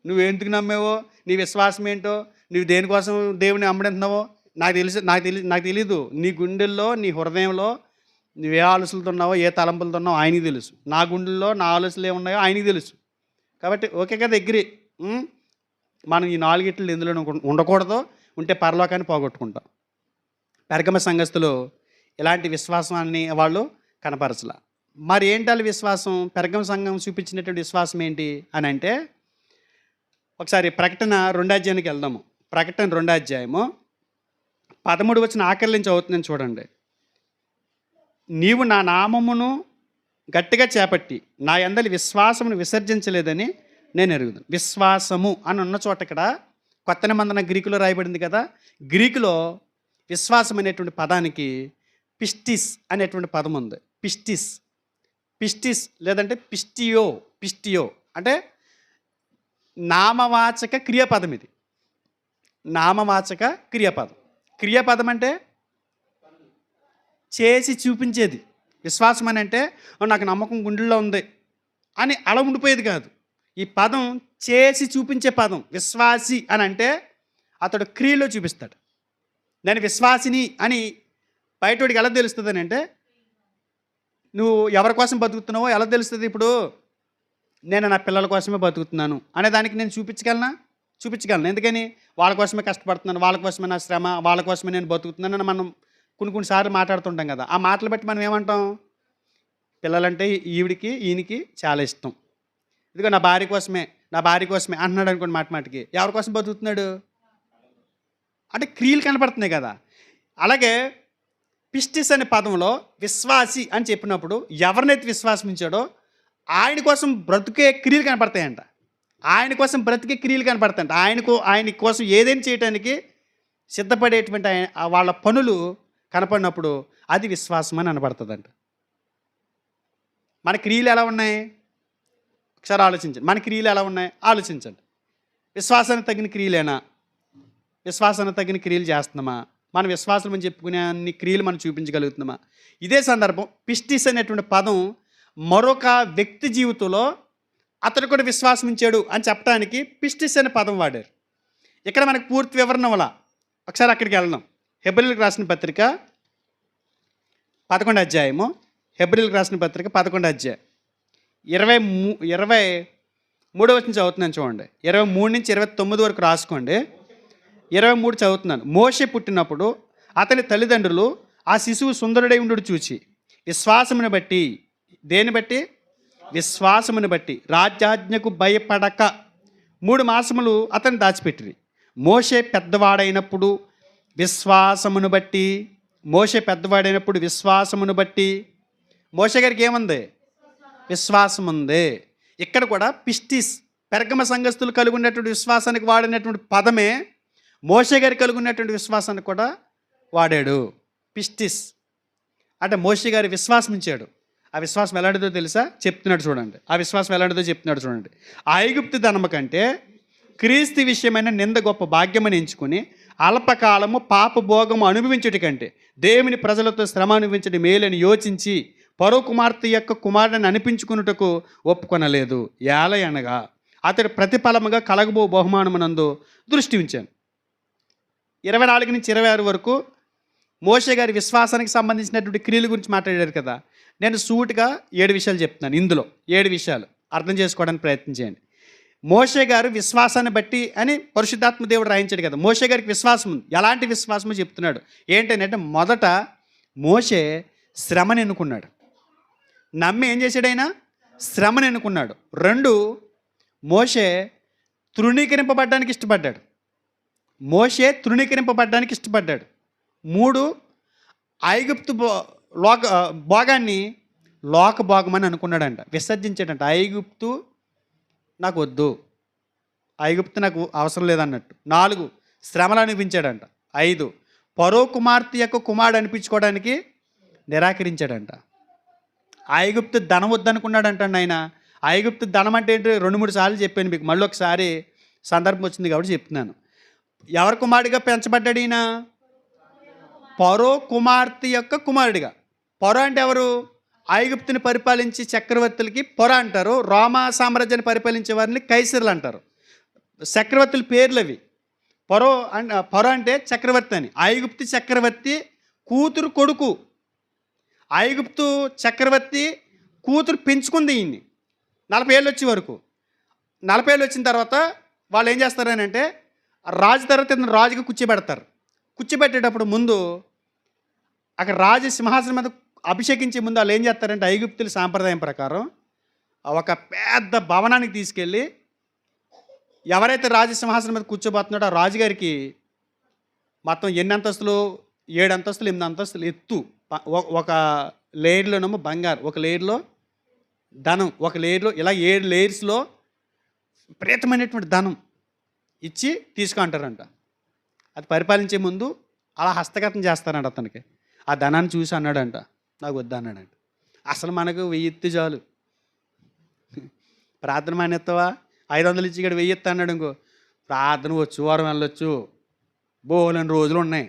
నువ్వు ఎందుకు నమ్మేవో, నీ విశ్వాసం ఏంటో, నువ్వు దేనికోసం దేవుని అమ్మడంటున్నావో నాకు తెలీదు. నీ గుండెల్లో, నీ హృదయంలో నువ్వే ఆలోచనలతో ఉన్నావో, ఏ తలంపులతో ఉన్నావో ఆయనకి తెలుసు. నా గుండెల్లో నా ఆలోచనలు ఏమున్నాయో ఆయనకి తెలుసు. కాబట్టి ఓకే కదా, ఎగ్రీ. మనం ఈ 4 ఎందులో ఉండకూడదు, ఉంటే పరలోకాన్ని పోగొట్టుకుంటాం. పెర్గమ సంఘస్థులు ఇలాంటి విశ్వాసాన్ని వాళ్ళు కనపరచలా. మరి ఏంటి వాళ్ళ విశ్వాసం? పెర్గమ సంఘం చూపించినటువంటి విశ్వాసం ఏంటి అని అంటే, ఒకసారి ప్రకటన 2వ అధ్యాయానికి వెళ్దాము. ప్రకటన 2వ అధ్యాయము 13వ వచనం ఆఖరి నుంచి చదువుతున్నాను చూడండి. నీవు నా నామమును గట్టిగా చేపట్టి నా యందలి విశ్వాసమును విసర్జించలేదని నేను ఎరుగుదును. విశ్వాసము అని ఉన్న చోట ఇక్కడ కొత్త నిబంధన గ్రీకులో రాయబడింది కదా. గ్రీకులో విశ్వాసం అనేటువంటి పదానికి పిస్టిస్ అనేటువంటి పదం ఉంది. పిస్టిస్ లేదంటే పిస్టియో అంటే నామవాచక క్రియాపదం ఇది. నామవాచక క్రియాపదం. క్రియాపదం అంటే చేసి చూపించేది. విశ్వాసం అని అంటే నాకు నమ్మకం గుండెల్లో ఉంది అని అలా ఉండిపోయేది కాదు. ఈ పదం చేసి చూపించే పదం. విశ్వాసి అని అంటే అతడు క్రియలో చూపిస్తాడు. నేను విశ్వాసిని అని బయటోడికి ఎలా తెలుస్తుంది అని అంటే, నువ్వు ఎవరి కోసం బతుకుతున్నావో ఎలా తెలుస్తుంది? ఇప్పుడు నేను నా పిల్లల కోసమే బతుకుతున్నాను అనే దానికి నేను చూపించగలను. ఎందుకని? వాళ్ళ కోసమే కష్టపడుతున్నాను, వాళ్ళ కోసమే నా శ్రమ, వాళ్ళ కోసమే నేను బతుకుతున్నాను అని మనం కొన్నిసార్లు మాట్లాడుతుంటాం కదా. ఆ మాటలు బట్టి మనం ఏమంటాం? పిల్లలంటే ఈయనకి చాలా ఇష్టం, ఇదిగో నా భార్య కోసమే అంటున్నాడు అనుకోండి. మాటికి ఎవరి కోసం బతుకుతున్నాడు అంటే క్రియలు కనపడుతున్నాయి కదా. అలాగే పిస్టిస్ అనే పదంలో విశ్వాసి అని చెప్పినప్పుడు ఎవరినైతే విశ్వాసం ఉంచాడో ఆయన కోసం బ్రతికే క్రియలు కనపడతాయంట. ఆయన కోసం ఏదైనా చేయడానికి సిద్ధపడేటువంటి వాళ్ళ పనులు కనపడినప్పుడు అది విశ్వాసం అని అనబడుతుందంట. మన క్రియలు ఎలా ఉన్నాయి ఒకసారి ఆలోచించండి. మన క్రియలు ఎలా ఉన్నాయి ఆలోచించండి. విశ్వాసానికి తగిన క్రియలేనా? విశ్వాసానికి తగిన క్రియలు చేస్తున్నామా? మన విశ్వాసం అని చెప్పుకునే అన్ని క్రియలు మనం చూపించగలుగుతున్నామా? ఇదే సందర్భం పిస్టిస్ అనేటువంటి పదం మరొక వ్యక్తి జీవితంలో అతడు కూడా విశ్వాసం ఉంచాడు అని చెప్పడానికి పిస్టిస్ అనే పదం వాడారు. ఇక్కడ మనకు పూర్తి వివరణ వల్ల ఒకసారి అక్కడికి వెళ్దాం. హెబ్రీయులకు రాసిన పత్రిక 11వ అధ్యాయము. హెబ్రీయులకు రాసిన పత్రిక 11వ అధ్యాయం 23వ వచనం చదువుతున్నాను చూడండి. 23 నుంచి 29 వరకు రాసుకోండి. 23 చదువుతున్నాను. మోషే పుట్టినప్పుడు అతని తల్లిదండ్రులు ఆ శిశువు సుందరుడై ఉండు చూచి విశ్వాసమును బట్టి, దేని బట్టి? విశ్వాసమును బట్టి రాజ్యాజ్ఞకు భయపడక 3 మాసములు అతన్ని దాచిపెట్టిరి. మోషే పెద్దవాడైనప్పుడు విశ్వాసమును బట్టి మోషే గారికి ఏముంది? విశ్వాసం ఉంది. ఇక్కడ కూడా పిస్టిస్ పెర్గమ సంఘస్థులు కలిగి ఉన్నటువంటి విశ్వాసానికి వాడినటువంటి పదమే మోషే గారు కలిగి ఉన్నటువంటి విశ్వాసానికి కూడా వాడాడు. పిస్టిస్ అంటే మోషే గారి విశ్వాసం ఇచ్చాడు. ఆ విశ్వాసం ఎలాంటిదో తెలుసా? చెప్తున్నాడు చూడండి. ఐగుప్తు ధనము కంటే క్రీస్తు విషయమైన నింద గొప్ప భాగ్యమని ఎంచుకుని అల్పకాలము పాపభోగము అనుభవించుటి కంటే దేవుని ప్రజలతో శ్రమ అనుభవించడం మేలని యోచించి పరో కుమార్తె యొక్క కుమారుడిని అనిపించుకున్నటకు ఒప్పుకొనలేదు. ఏలయనగా అతడు ప్రతిఫలముగా కలగబో బహుమానమునందు దృష్టి ఉంచాను. 24 నుంచి 26 వరకు మోషే గారి విశ్వాసానికి సంబంధించినటువంటి క్రియల గురించి మాట్లాడారు కదా. నేను సూటిగా 7 విషయాలు చెప్తున్నాను. ఇందులో 7 విషయాలు అర్థం చేసుకోవడానికి ప్రయత్నం చేయండి. మోషే గారు విశ్వాసాన్ని బట్టి అని పరిశుద్ధాత్మ దేవుడు రాయించాడు కదా. మోషే గారికి విశ్వాసం ఉంది. ఎలాంటి విశ్వాసమో చెప్తున్నాడు. ఏంటంటే మొదట మోషే శ్రమని ఎన్నుకున్నాడు. నమ్మి ఏం చేశాడు? ఆయన శ్రమని ఎన్నుకున్నాడు. 2 మోషే తృణీకరింపబడ్డానికి ఇష్టపడ్డాడు. 3 ఐగుప్తు భోగాన్ని లోకభోగమని అనుకున్నాడంట, విసర్జించాడంట. ఐగుప్తు నాకు వద్దు, ఐగుప్తు నాకు అవసరం లేదన్నట్టు. 4 శ్రమలు అనిపించాడంట. 5 పరో కుమార్తె యొక్క కుమారుడు అనిపించుకోవడానికి నిరాకరించాడంట. ఐగుప్తు ధనం వద్దనుకున్నాడంట. ఆయన ఐగుప్తు ధనం అంటే ఏంటి 2-3 సార్లు చెప్పాను మీకు. మళ్ళీ ఒకసారి సందర్భం వచ్చింది కాబట్టి చెప్తున్నాను. ఎవరి కుమారుడిగా పెంచబడ్డాడు ఈయన? పరో కుమార్తె యొక్క కుమారుడిగా. పరో అంటే ఎవరు? ఐగుప్తుని పరిపాలించే చక్రవర్తులకి పొర అంటారు. రోమా సామ్రాజ్యాన్ని పరిపాలించే వారిని కైసర్లు అంటారు. చక్రవర్తుల పేర్లు అవి. పొర అంటే చక్రవర్తి అని. ఐగుప్తు చక్రవర్తి కూతురు కొడుకు. ఐగుప్తు చక్రవర్తి కూతురు పెంచుకుంది ఈయన్ని 40 ఏళ్ళు వచ్చే వరకు. 40 ఏళ్ళు వచ్చిన తర్వాత వాళ్ళు ఏం చేస్తారని అంటే రాజు తర్వాత ఇతను రాజుగా కూర్చోబెడతారు. కూర్చోబెట్టేటప్పుడు ముందు అక్కడ రాజు సింహాసనం మీద అభిషేకించే ముందు వాళ్ళు ఏం చేస్తారంటే ఐగుప్తుల సాంప్రదాయం ప్రకారం ఒక పెద్ద భవనానికి తీసుకెళ్ళి ఎవరైతే రాజు సింహాసనం మీద కూర్చోబోతున్నాడో ఆ రాజుగారికి మొత్తం 8 అంతస్తులు 7 అంతస్తులు 8 అంతస్తులు ఎత్తు, ఒక లేయర్లోనేమో బంగారు, ఒక లేయర్లో ధనం, ఒక లేయర్లో ఇలా 7 లేయర్స్లో విపరీతమైనటువంటి ధనం ఇచ్చి తీసుకుంటారంట. అది పరిపాలించే ముందు అలా హస్తగతం చేస్తారంట. అతనికి ఆ ధనాన్ని చూసి అన్నాడంట నాకు వద్దా అన్నాడంట. అసలు మనకు 1000 ఎత్తు చాలు. ప్రార్థన మానేస్తావా? 500 ఇచ్చి ఇక్కడ 1000 ఇస్తా అన్నాడు అనుకో, ప్రార్థన వచ్చు వారం వెళ్ళొచ్చు, బోలని రోజులు ఉన్నాయి.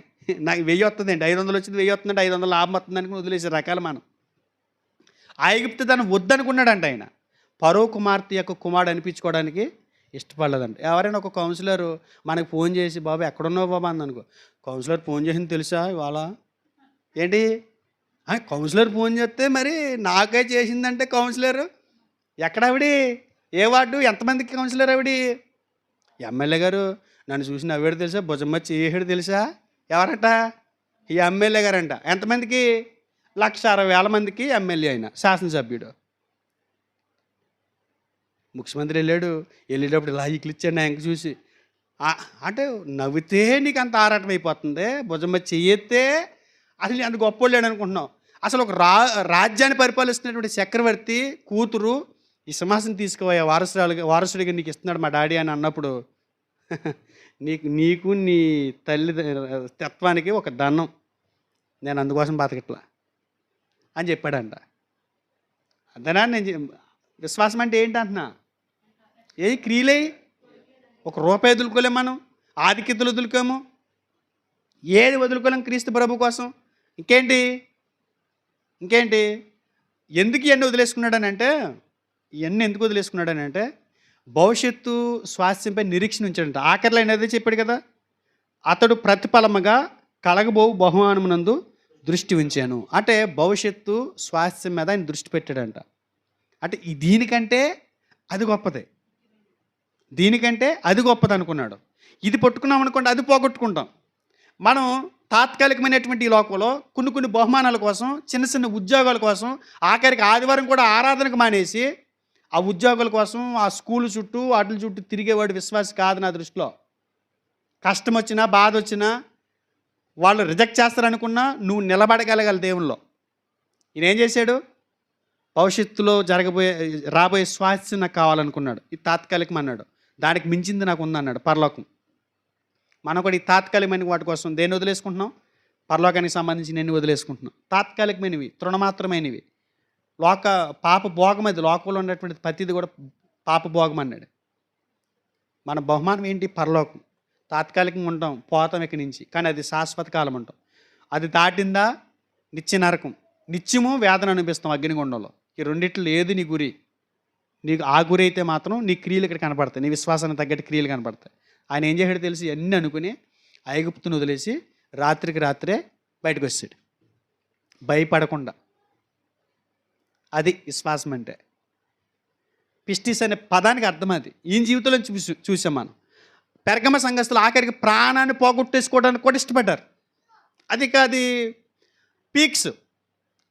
నాకు 1000 వస్తుందండి, 500 వచ్చింది 1000 వస్తుందంటే 500 లాభం వస్తుంది అనుకుని వదిలేసే రకాలు మనం. ఐగుప్తు దాన్ని వద్దనుకున్నాడంట ఆయన. ఫరో కుమార్తె యొక్క కుమారుడు అనిపించుకోవడానికి ఇష్టపడలేదంట. ఎవరైనా ఒక కౌన్సిలర్ మనకు ఫోన్ చేసి బాబు ఎక్కడున్నావు బాబా అందనుకో, కౌన్సిలర్ ఫోన్ చేసింది తెలుసా ఇవాళ ఏంటి, కౌన్సిలర్ ఫోన్ చేస్తే మరి నాకే చేసిందంటే కౌన్సిలర్ ఎక్కడావిడి, ఏ వార్డు, ఎంతమందికి కౌన్సిలర్ ఆవిడి, ఎమ్మెల్యే గారు నన్ను చూసి నవ్వేడు తెలుసా, భుజమ్మ చేసాడు తెలుసా, ఎవరట, ఈ ఎమ్మెల్యే గారంట. ఎంతమందికి, 1,60,000 మందికి ఎమ్మెల్యే అయిన శాసనసభ్యుడు. ముఖ్యమంత్రి వెళ్ళేటప్పుడు ఇలా ఇచ్చాడు నా ఇంక చూసి, అంటే నవ్వితే నీకు అంత ఆరాటం అయిపోతుంది, భుజమ్మ చెయ్యితే అసలు అంత గొప్పోళ్ళు లేడు అనుకుంటున్నావు. అసలు ఒక రాజ్యాన్ని పరిపాలిస్తున్నటువంటి చక్రవర్తి కూతురు ఈ సింహాసనం తీసుకుపోయే వారసుడిగా నీకు ఇస్తున్నాడు మా డాడీ అని అన్నప్పుడు నీకు నీ తల్లి తత్వానికి ఒక దండం, నేను అందుకోసం బతకట్లా అని చెప్పాడంట. అంతేనా? నేను విశ్వాసం అంటే ఏంటి అంటున్నా, ఏ క్రియలే, ఒక రూపాయి వదులుకోలేము మనం, ఆధిక్యతలు వదులుకోము, ఏది వదులుకోలేం క్రీస్తు ప్రభు కోసం. ఇంకేంటి ఎందుకు ఇవన్నీ వదిలేసుకున్నాడనంటే, ఇవన్నీ ఎందుకు వదిలేసుకున్నాడనంటే భవిష్యత్తు స్వాస్థ్యంపై నిరీక్షణ ఉంచాడంట. ఆఖరిలో ఆయన అదే చెప్పాడు కదా, అతడు ప్రతిఫలముగా కలగబోవు బహుమానమునందు దృష్టి ఉంచాను. అంటే భవిష్యత్తు స్వాస్థ్యం మీద ఆయన దృష్టి పెట్టాడంట. అంటే దీనికంటే అది గొప్పది, దీనికంటే అది గొప్పది అనుకున్నాడు. ఇది పట్టుకున్నాం అనుకోండి, అది పోగొట్టుకుంటాం. మనం తాత్కాలికమైనటువంటి ఈ లోకంలో కొన్ని బహుమానాల కోసం, చిన్న ఉద్యోగాల కోసం, ఆఖరికి ఆదివారం కూడా ఆరాధనకు మానేసి ఆ ఉద్యోగాల కోసం ఆ స్కూల్ చుట్టూ వాటి చుట్టూ తిరిగేవాడు విశ్వాసి కాదు నా దృష్టిలో. కష్టం వచ్చినా బాధ వచ్చినా వాళ్ళు రిజెక్ట్ చేస్తారనుకున్నా నువ్వు నిలబడగలగాలి దేవుల్లో. ఈయన ఏం చేశాడు, భవిష్యత్తులో రాబోయే స్వాస్థ్యం నాకు కావాలనుకున్నాడు. ఇది తాత్కాలికం అన్నాడు, దానికి మించింది నాకు ఉందన్నాడు పరలోకం. మనం కూడా ఈ తాత్కాలికమైన వాటి కోసం దేన్ని వదిలేసుకుంటున్నాం, పరలోకానికి సంబంధించి ఎన్ని వదిలేసుకుంటున్నాం. తాత్కాలికమైనవి, తృణమాత్రమైనవి, పాప భోగం. అది లోకంలో ఉన్నటువంటి ప్రతిది కూడా పాప భోగం అన్నాడు. మన బహుమానం ఏంటి, పరలోకం. తాత్కాలికంగా ఉంటాం, పోతాం ఇక్కడి నుంచి, కానీ అది శాశ్వత కాలం ఉంటాం. అది దాటిందా నిత్య నరకం, నిత్యము వేదన అనిపిస్తాం అగ్నిగుండంలో. ఈ రెండిట్లో ఏది నీ గురి, నీకు ఆ గురి అయితే మాత్రం నీ క్రియలు ఇక్కడ కనపడతాయి, నీ విశ్వాసానికి తగ్గట్టు క్రియలు కనపడతాయి. ఆయన ఏం చేశాడు తెలిసి అన్నీ అనుకుని ఐగుప్తును వదిలేసి రాత్రికి రాత్రే బయటకు వచ్చాడు, భయపడకుండా. అది విశ్వాసం అంటే. పిస్టిస్ అనే పదానికి అర్థం అది. ఈయన జీవితంలో చూసాం మనం. పెర్గమ సంఘస్థులు ఆఖరికి ప్రాణాన్ని పోగొట్టేసుకోవడానికి కూడా ఇష్టపడ్డారు. అది పీక్స్.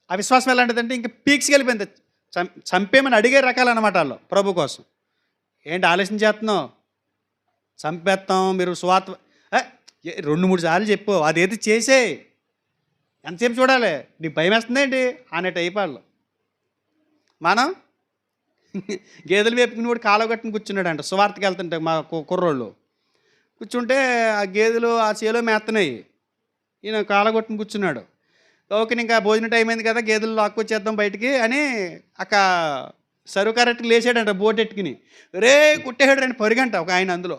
ఆ విశ్వాసం ఎలాంటిదంటే ఇంకా పీక్స్కి వెళ్ళిపోయింది. చంపేమని అడిగే రకాలన్నమాట వాళ్ళు ప్రభు కోసం. ఏంటి ఆలోచన చేస్తున్నావు, చంపేస్తాం మీరు స్వార్థ 2-3 సార్లు చెప్పు, అదేది చేసే, ఎంతసేపు చూడాలి, నీకు భయం వేస్తుంది ఏంటి అనే టైప్ వాళ్ళు. మనం గేదెలు వేపుకుని కూడా కాలగట్టుని కూర్చున్నాడంట. సువార్తకి వెళ్తుంటే మా కుర్రోళ్ళు కూర్చుంటే ఆ గేదెలు ఆ చేలో మేస్తున్నాయి, ఈయన కాలగొట్టుని కూర్చున్నాడు. ఓకే ఇంకా భోజనం టైం అయింది కదా, గేదెలు లాక్కొచ్చేద్దాం బయటికి అని అక్క సరువు కరెక్ట్గా లేచాడంట బోటెట్టుకుని. రే కుట్టేసాడు రండి పరిగంట ఒక ఆయన. అందులో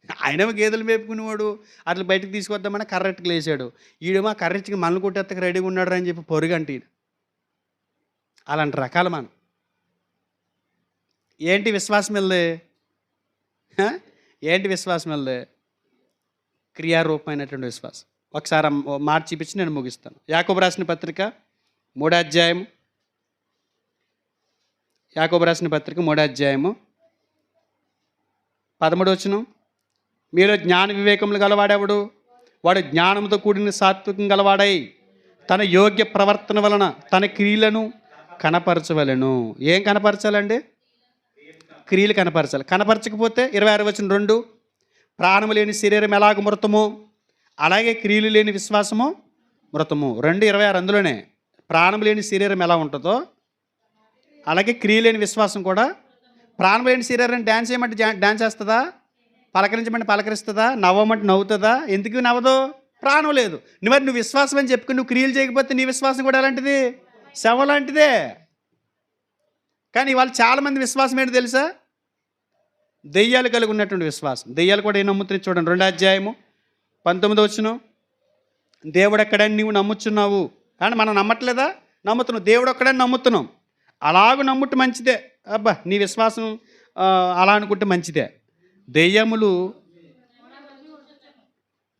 ఆయన గేదెలు మేపుకునేవాడు, అట్లా బయటకు తీసుకొద్దామని కర్రెట్టుకు లేచాడు. ఈడేమో కర్రెట్టుకి మనల్ని కొట్టేత్తకు రెడీగా ఉన్నాడు అని చెప్పి పొరుగంట. అలాంటి రకాలు మనం. ఏంటి విశ్వాసం వెళ్ళే, ఏంటి విశ్వాసం వెళ్ళే, క్రియారూపమైనటువంటి విశ్వాసం. ఒకసారి మాట చూపించి నేను ముగిస్తాను. యాకోబు రాసిన పత్రిక 3వ అధ్యాయము, యాకోబు రాసిన పత్రిక 3వ అధ్యాయము 13వ వచనం. మీలో జ్ఞాన వివేకములు గలవాడెవడు, వాడు జ్ఞానంతో కూడిన సాత్వికం గలవాడై తన యోగ్య ప్రవర్తన వలన తన క్రియలను కనపరచవలెను. ఏం కనపరచాలండి, క్రియలు కనపరచాలి. కనపరచకపోతే 26వ వచనం 2, ప్రాణము లేని శరీరం ఎలాగ మృతము అలాగే క్రియలు లేని విశ్వాసము మృతము. 2:26 అందులోనే. ప్రాణం లేని శరీరం ఎలా ఉంటుందో అలాగే క్రియ లేని విశ్వాసం కూడా. ప్రాణం లేని శరీరం డ్యాన్స్ చేయమంటే డ్యాన్స్ చేస్తుందా, పలకరించమంటే పలకరిస్తుందా, నవ్వమంటే నవ్వుతుందా? ఎందుకు నవ్వదు, ప్రాణం లేదు. మరి నువ్వు విశ్వాసం అని చెప్పుకుని నువ్వు క్రియలు చేయకపోతే నీ విశ్వాసం కూడా ఎలాంటిది, శవం లాంటిదే. కానీ ఇవాళ చాలామంది విశ్వాసం ఏంటి తెలుసా, దెయ్యాలు కలిగి ఉన్నటువంటి విశ్వాసం. దెయ్యాలు కూడా ఏం నమ్ముతున్నాయి చూడండి. 2వ అధ్యాయము 19వ వచనం. దేవుడు ఎక్కడని నీవు నమ్ముచున్నావు. కానీ మనం నమ్మట్లేదా? నమ్ముతున్నాం. దేవుడు ఒక్కడని నమ్ముతున్నాం. అలాగ నమ్ముట మంచిదే. అబ్బా నీ విశ్వాసం అలా అనుకుంటే మంచిదే. దెయ్యములు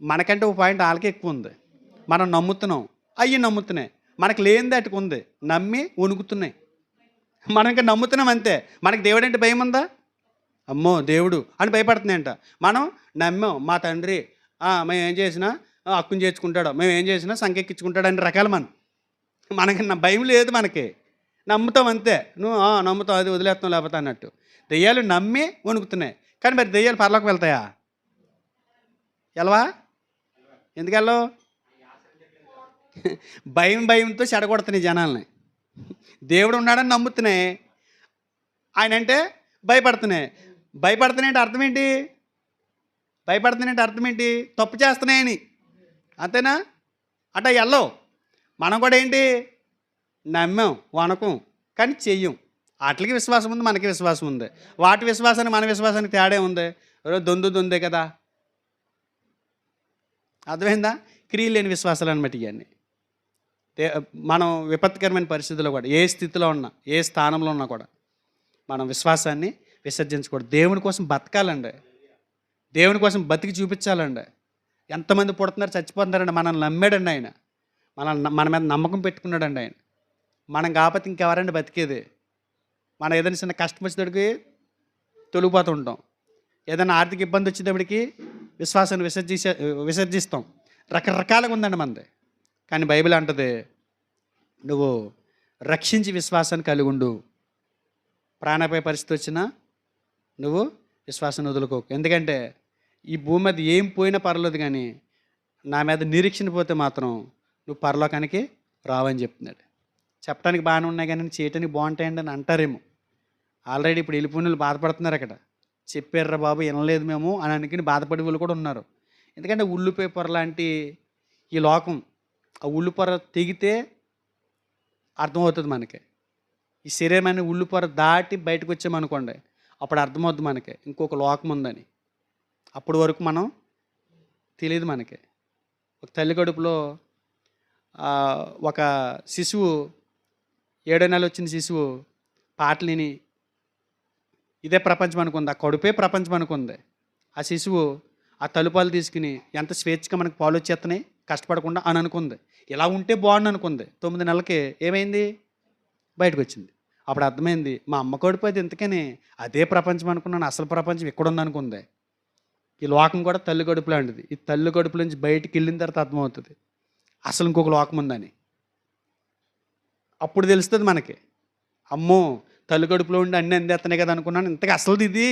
మనకంటే ఒక పాయింట్ వాళ్ళకే ఎక్కువ ఉంది. మనం నమ్ముతున్నాం, అవి నమ్ముతున్నాయి. మనకు లేనిది అటుకు ఉంది, నమ్మి వణుకుతున్నాయి. మనం ఇంకా నమ్ముతున్నాం అంతే. మనకి దేవుడు అంటే భయం ఉందా? అమ్మో దేవుడు అని భయపడుతున్నాయంట. మనం నమ్మాం, మా తండ్రి మేము ఏం చేసినా హక్కును చేర్చుకుంటాడు, మేము ఏం చేసినా సంకెక్కించుకుంటాడు అన్ని రకాలు. మనకి భయం లేదు, మనకి నమ్ముతాం అంతే. నువ్వు నమ్ముతావు, అది వదిలేస్తాం లేకపోతే అన్నట్టు. దెయ్యాలు నమ్మి వణుకుతున్నాయి. కానీ మరి దెయ్యాలు పరలోకి వెళ్తాయా? ఎలవా? ఎందుకు వెళ్ళవు? భయంతో చెడగొడుతున్నాయి జనాల్ని. దేవుడు ఉన్నాడని నమ్ముతున్నాయి, ఆయన అంటే భయపడుతున్నాయి. భయపడుతున్నాయంటే అర్థం ఏంటి? భయపడుతున్నాయంటే అర్థం ఏంటి? తప్పు చేస్తున్నాయని, అంతేనా? అంటే వెళ్ళవు. మనం కూడా ఏంటి? నమ్మాం, వణకం, కానీ చెయ్యం. వాటికి విశ్వాసం ఉంది, మనకి విశ్వాసం ఉంది. వాటి విశ్వాసానికి మన విశ్వాసానికి తేడా ఉంది. దొందే కదా. అర్థమైందా? క్రియలు లేని విశ్వాసాలు అనమాట ఇవన్నీ. మనం విపత్కరమైన పరిస్థితుల్లో కూడా, ఏ స్థితిలో ఉన్నా, ఏ స్థానంలో ఉన్నా కూడా మనం విశ్వాసాన్ని విసర్జించకూడదు. దేవుని కోసం బతకాలండి. దేవుని కోసం బతికి చూపించాలండి. ఎంతమంది పుడుతున్నారు, చచ్చిపోతున్నారండి. మనల్ని నమ్మాడండి ఆయన. మన మీద నమ్మకం పెట్టుకున్నాడండి ఆయన. మనం కాకపోతే ఇంకెవరండి బతికేది? మనం ఏదైనా చిన్న కష్టం వచ్చేటప్పటికి తొలిగిపోతూ ఉంటాం. ఏదైనా ఆర్థిక ఇబ్బంది వచ్చేటప్పటికి విశ్వాసాన్ని విసర్జిస్తాం. రకరకాలుగా ఉందండి మనది. కానీ బైబిల్ అంటది, నువ్వు రక్షించి విశ్వాసాన్ని కలిగి ఉండు. ప్రాణాపాయ పరిస్థితి వచ్చినా నువ్వు విశ్వాసాన్ని వదులుకోకు. ఎందుకంటే ఈ భూమి మీద ఏం పోయినా పర్లేదు, కానీ నా మీద నిరీక్షణ పోతే మాత్రం నువ్వు పరలోకానికి రావని చెప్తున్నాడు. చెప్పడానికి బాగానే ఉన్నాయి కానీ చేయటానికి బాగుంటాయండి అని అంటారేమో. ఆల్రెడీ ఇప్పుడు వెళ్ళిపోయిన బాధపడుతున్నారు. అక్కడ చెప్పారా బాబు వినలేదు మేము అని అనుకుని బాధపడే వాళ్ళు కూడా ఉన్నారు. ఎందుకంటే ఉల్లిపాయ పొర లాంటి ఈ లోకం, ఆ ఉల్లి పొర తెగితే అర్థమవుతుంది మనకి. ఈ శరీరమైన ఉల్లి పొర దాటి బయటకు వచ్చామనుకోండి, అప్పుడు అర్థమవుతుంది మనకి ఇంకొక లోకం ఉందని. అప్పటి వరకు మనం తెలియదు మనకి. ఒక తల్లి కడుపులో ఒక శిశువు, 7వ నెల వచ్చిన శిశువు పాటలు విని ఇదే ప్రపంచం అనుకుంది, ఆ కడుపే ప్రపంచం అనుకుంది. ఆ శిశువు ఆ తలుపాలు తీసుకుని ఎంత స్వేచ్ఛగా మనకు పాలు వచ్చేస్తున్నాయి కష్టపడకుండా అని అనుకుంది. ఇలా ఉంటే బాగుండు అనుకుంది. 9 నెలలకి ఏమైంది? బయటకు వచ్చింది. అప్పుడు అర్థమైంది, మా అమ్మ కడుపు అయితే ఇంతకని అదే ప్రపంచం అనుకున్నాను, అసలు ప్రపంచం ఇక్కడ ఉందనుకుంది. ఈ లోకం కూడా తల్లి కడుపు లాంటిది. ఈ తల్లి కడుపు నుంచి బయటికి వెళ్ళిన తర్వాత అర్థమవుతుంది అసలు ఇంకొక లోకం ఉందని. అప్పుడు తెలుస్తుంది మనకి, అమ్మో తల్లి కడుపులో ఉండి అన్నీ అందేస్తున్నాయి కదా అనుకున్నాను, ఇంతగా అసలు ఇది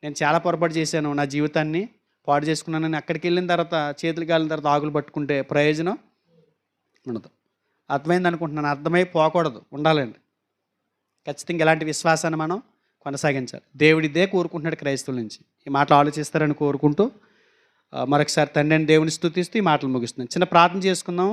నేను చాలా పొరపాటు చేశాను, నా జీవితాన్ని పాడు చేసుకున్నానని. అక్కడికి వెళ్ళిన తర్వాత చేతులు కాలిన తర్వాత ఆకులు పట్టుకుంటే ప్రయోజనం ఉండదు. అర్థమైంది అనుకుంటున్నాను. అర్థమై పోకూడదు, ఉండాలండి. ఖచ్చితంగా ఇలాంటి విశ్వాసాన్ని మనం కొనసాగించాలి. దేవుడిదే కోరుకుంటున్నాడు క్రైస్తవుల నుంచి. ఈ మాటలు ఆలోచిస్తారని కోరుకుంటూ మరొకసారి తండ్రిని దేవుని స్తుతిస్తూ ఈ మాటలు ముగిస్తున్నాను. చిన్న ప్రార్థన చేసుకుందాం.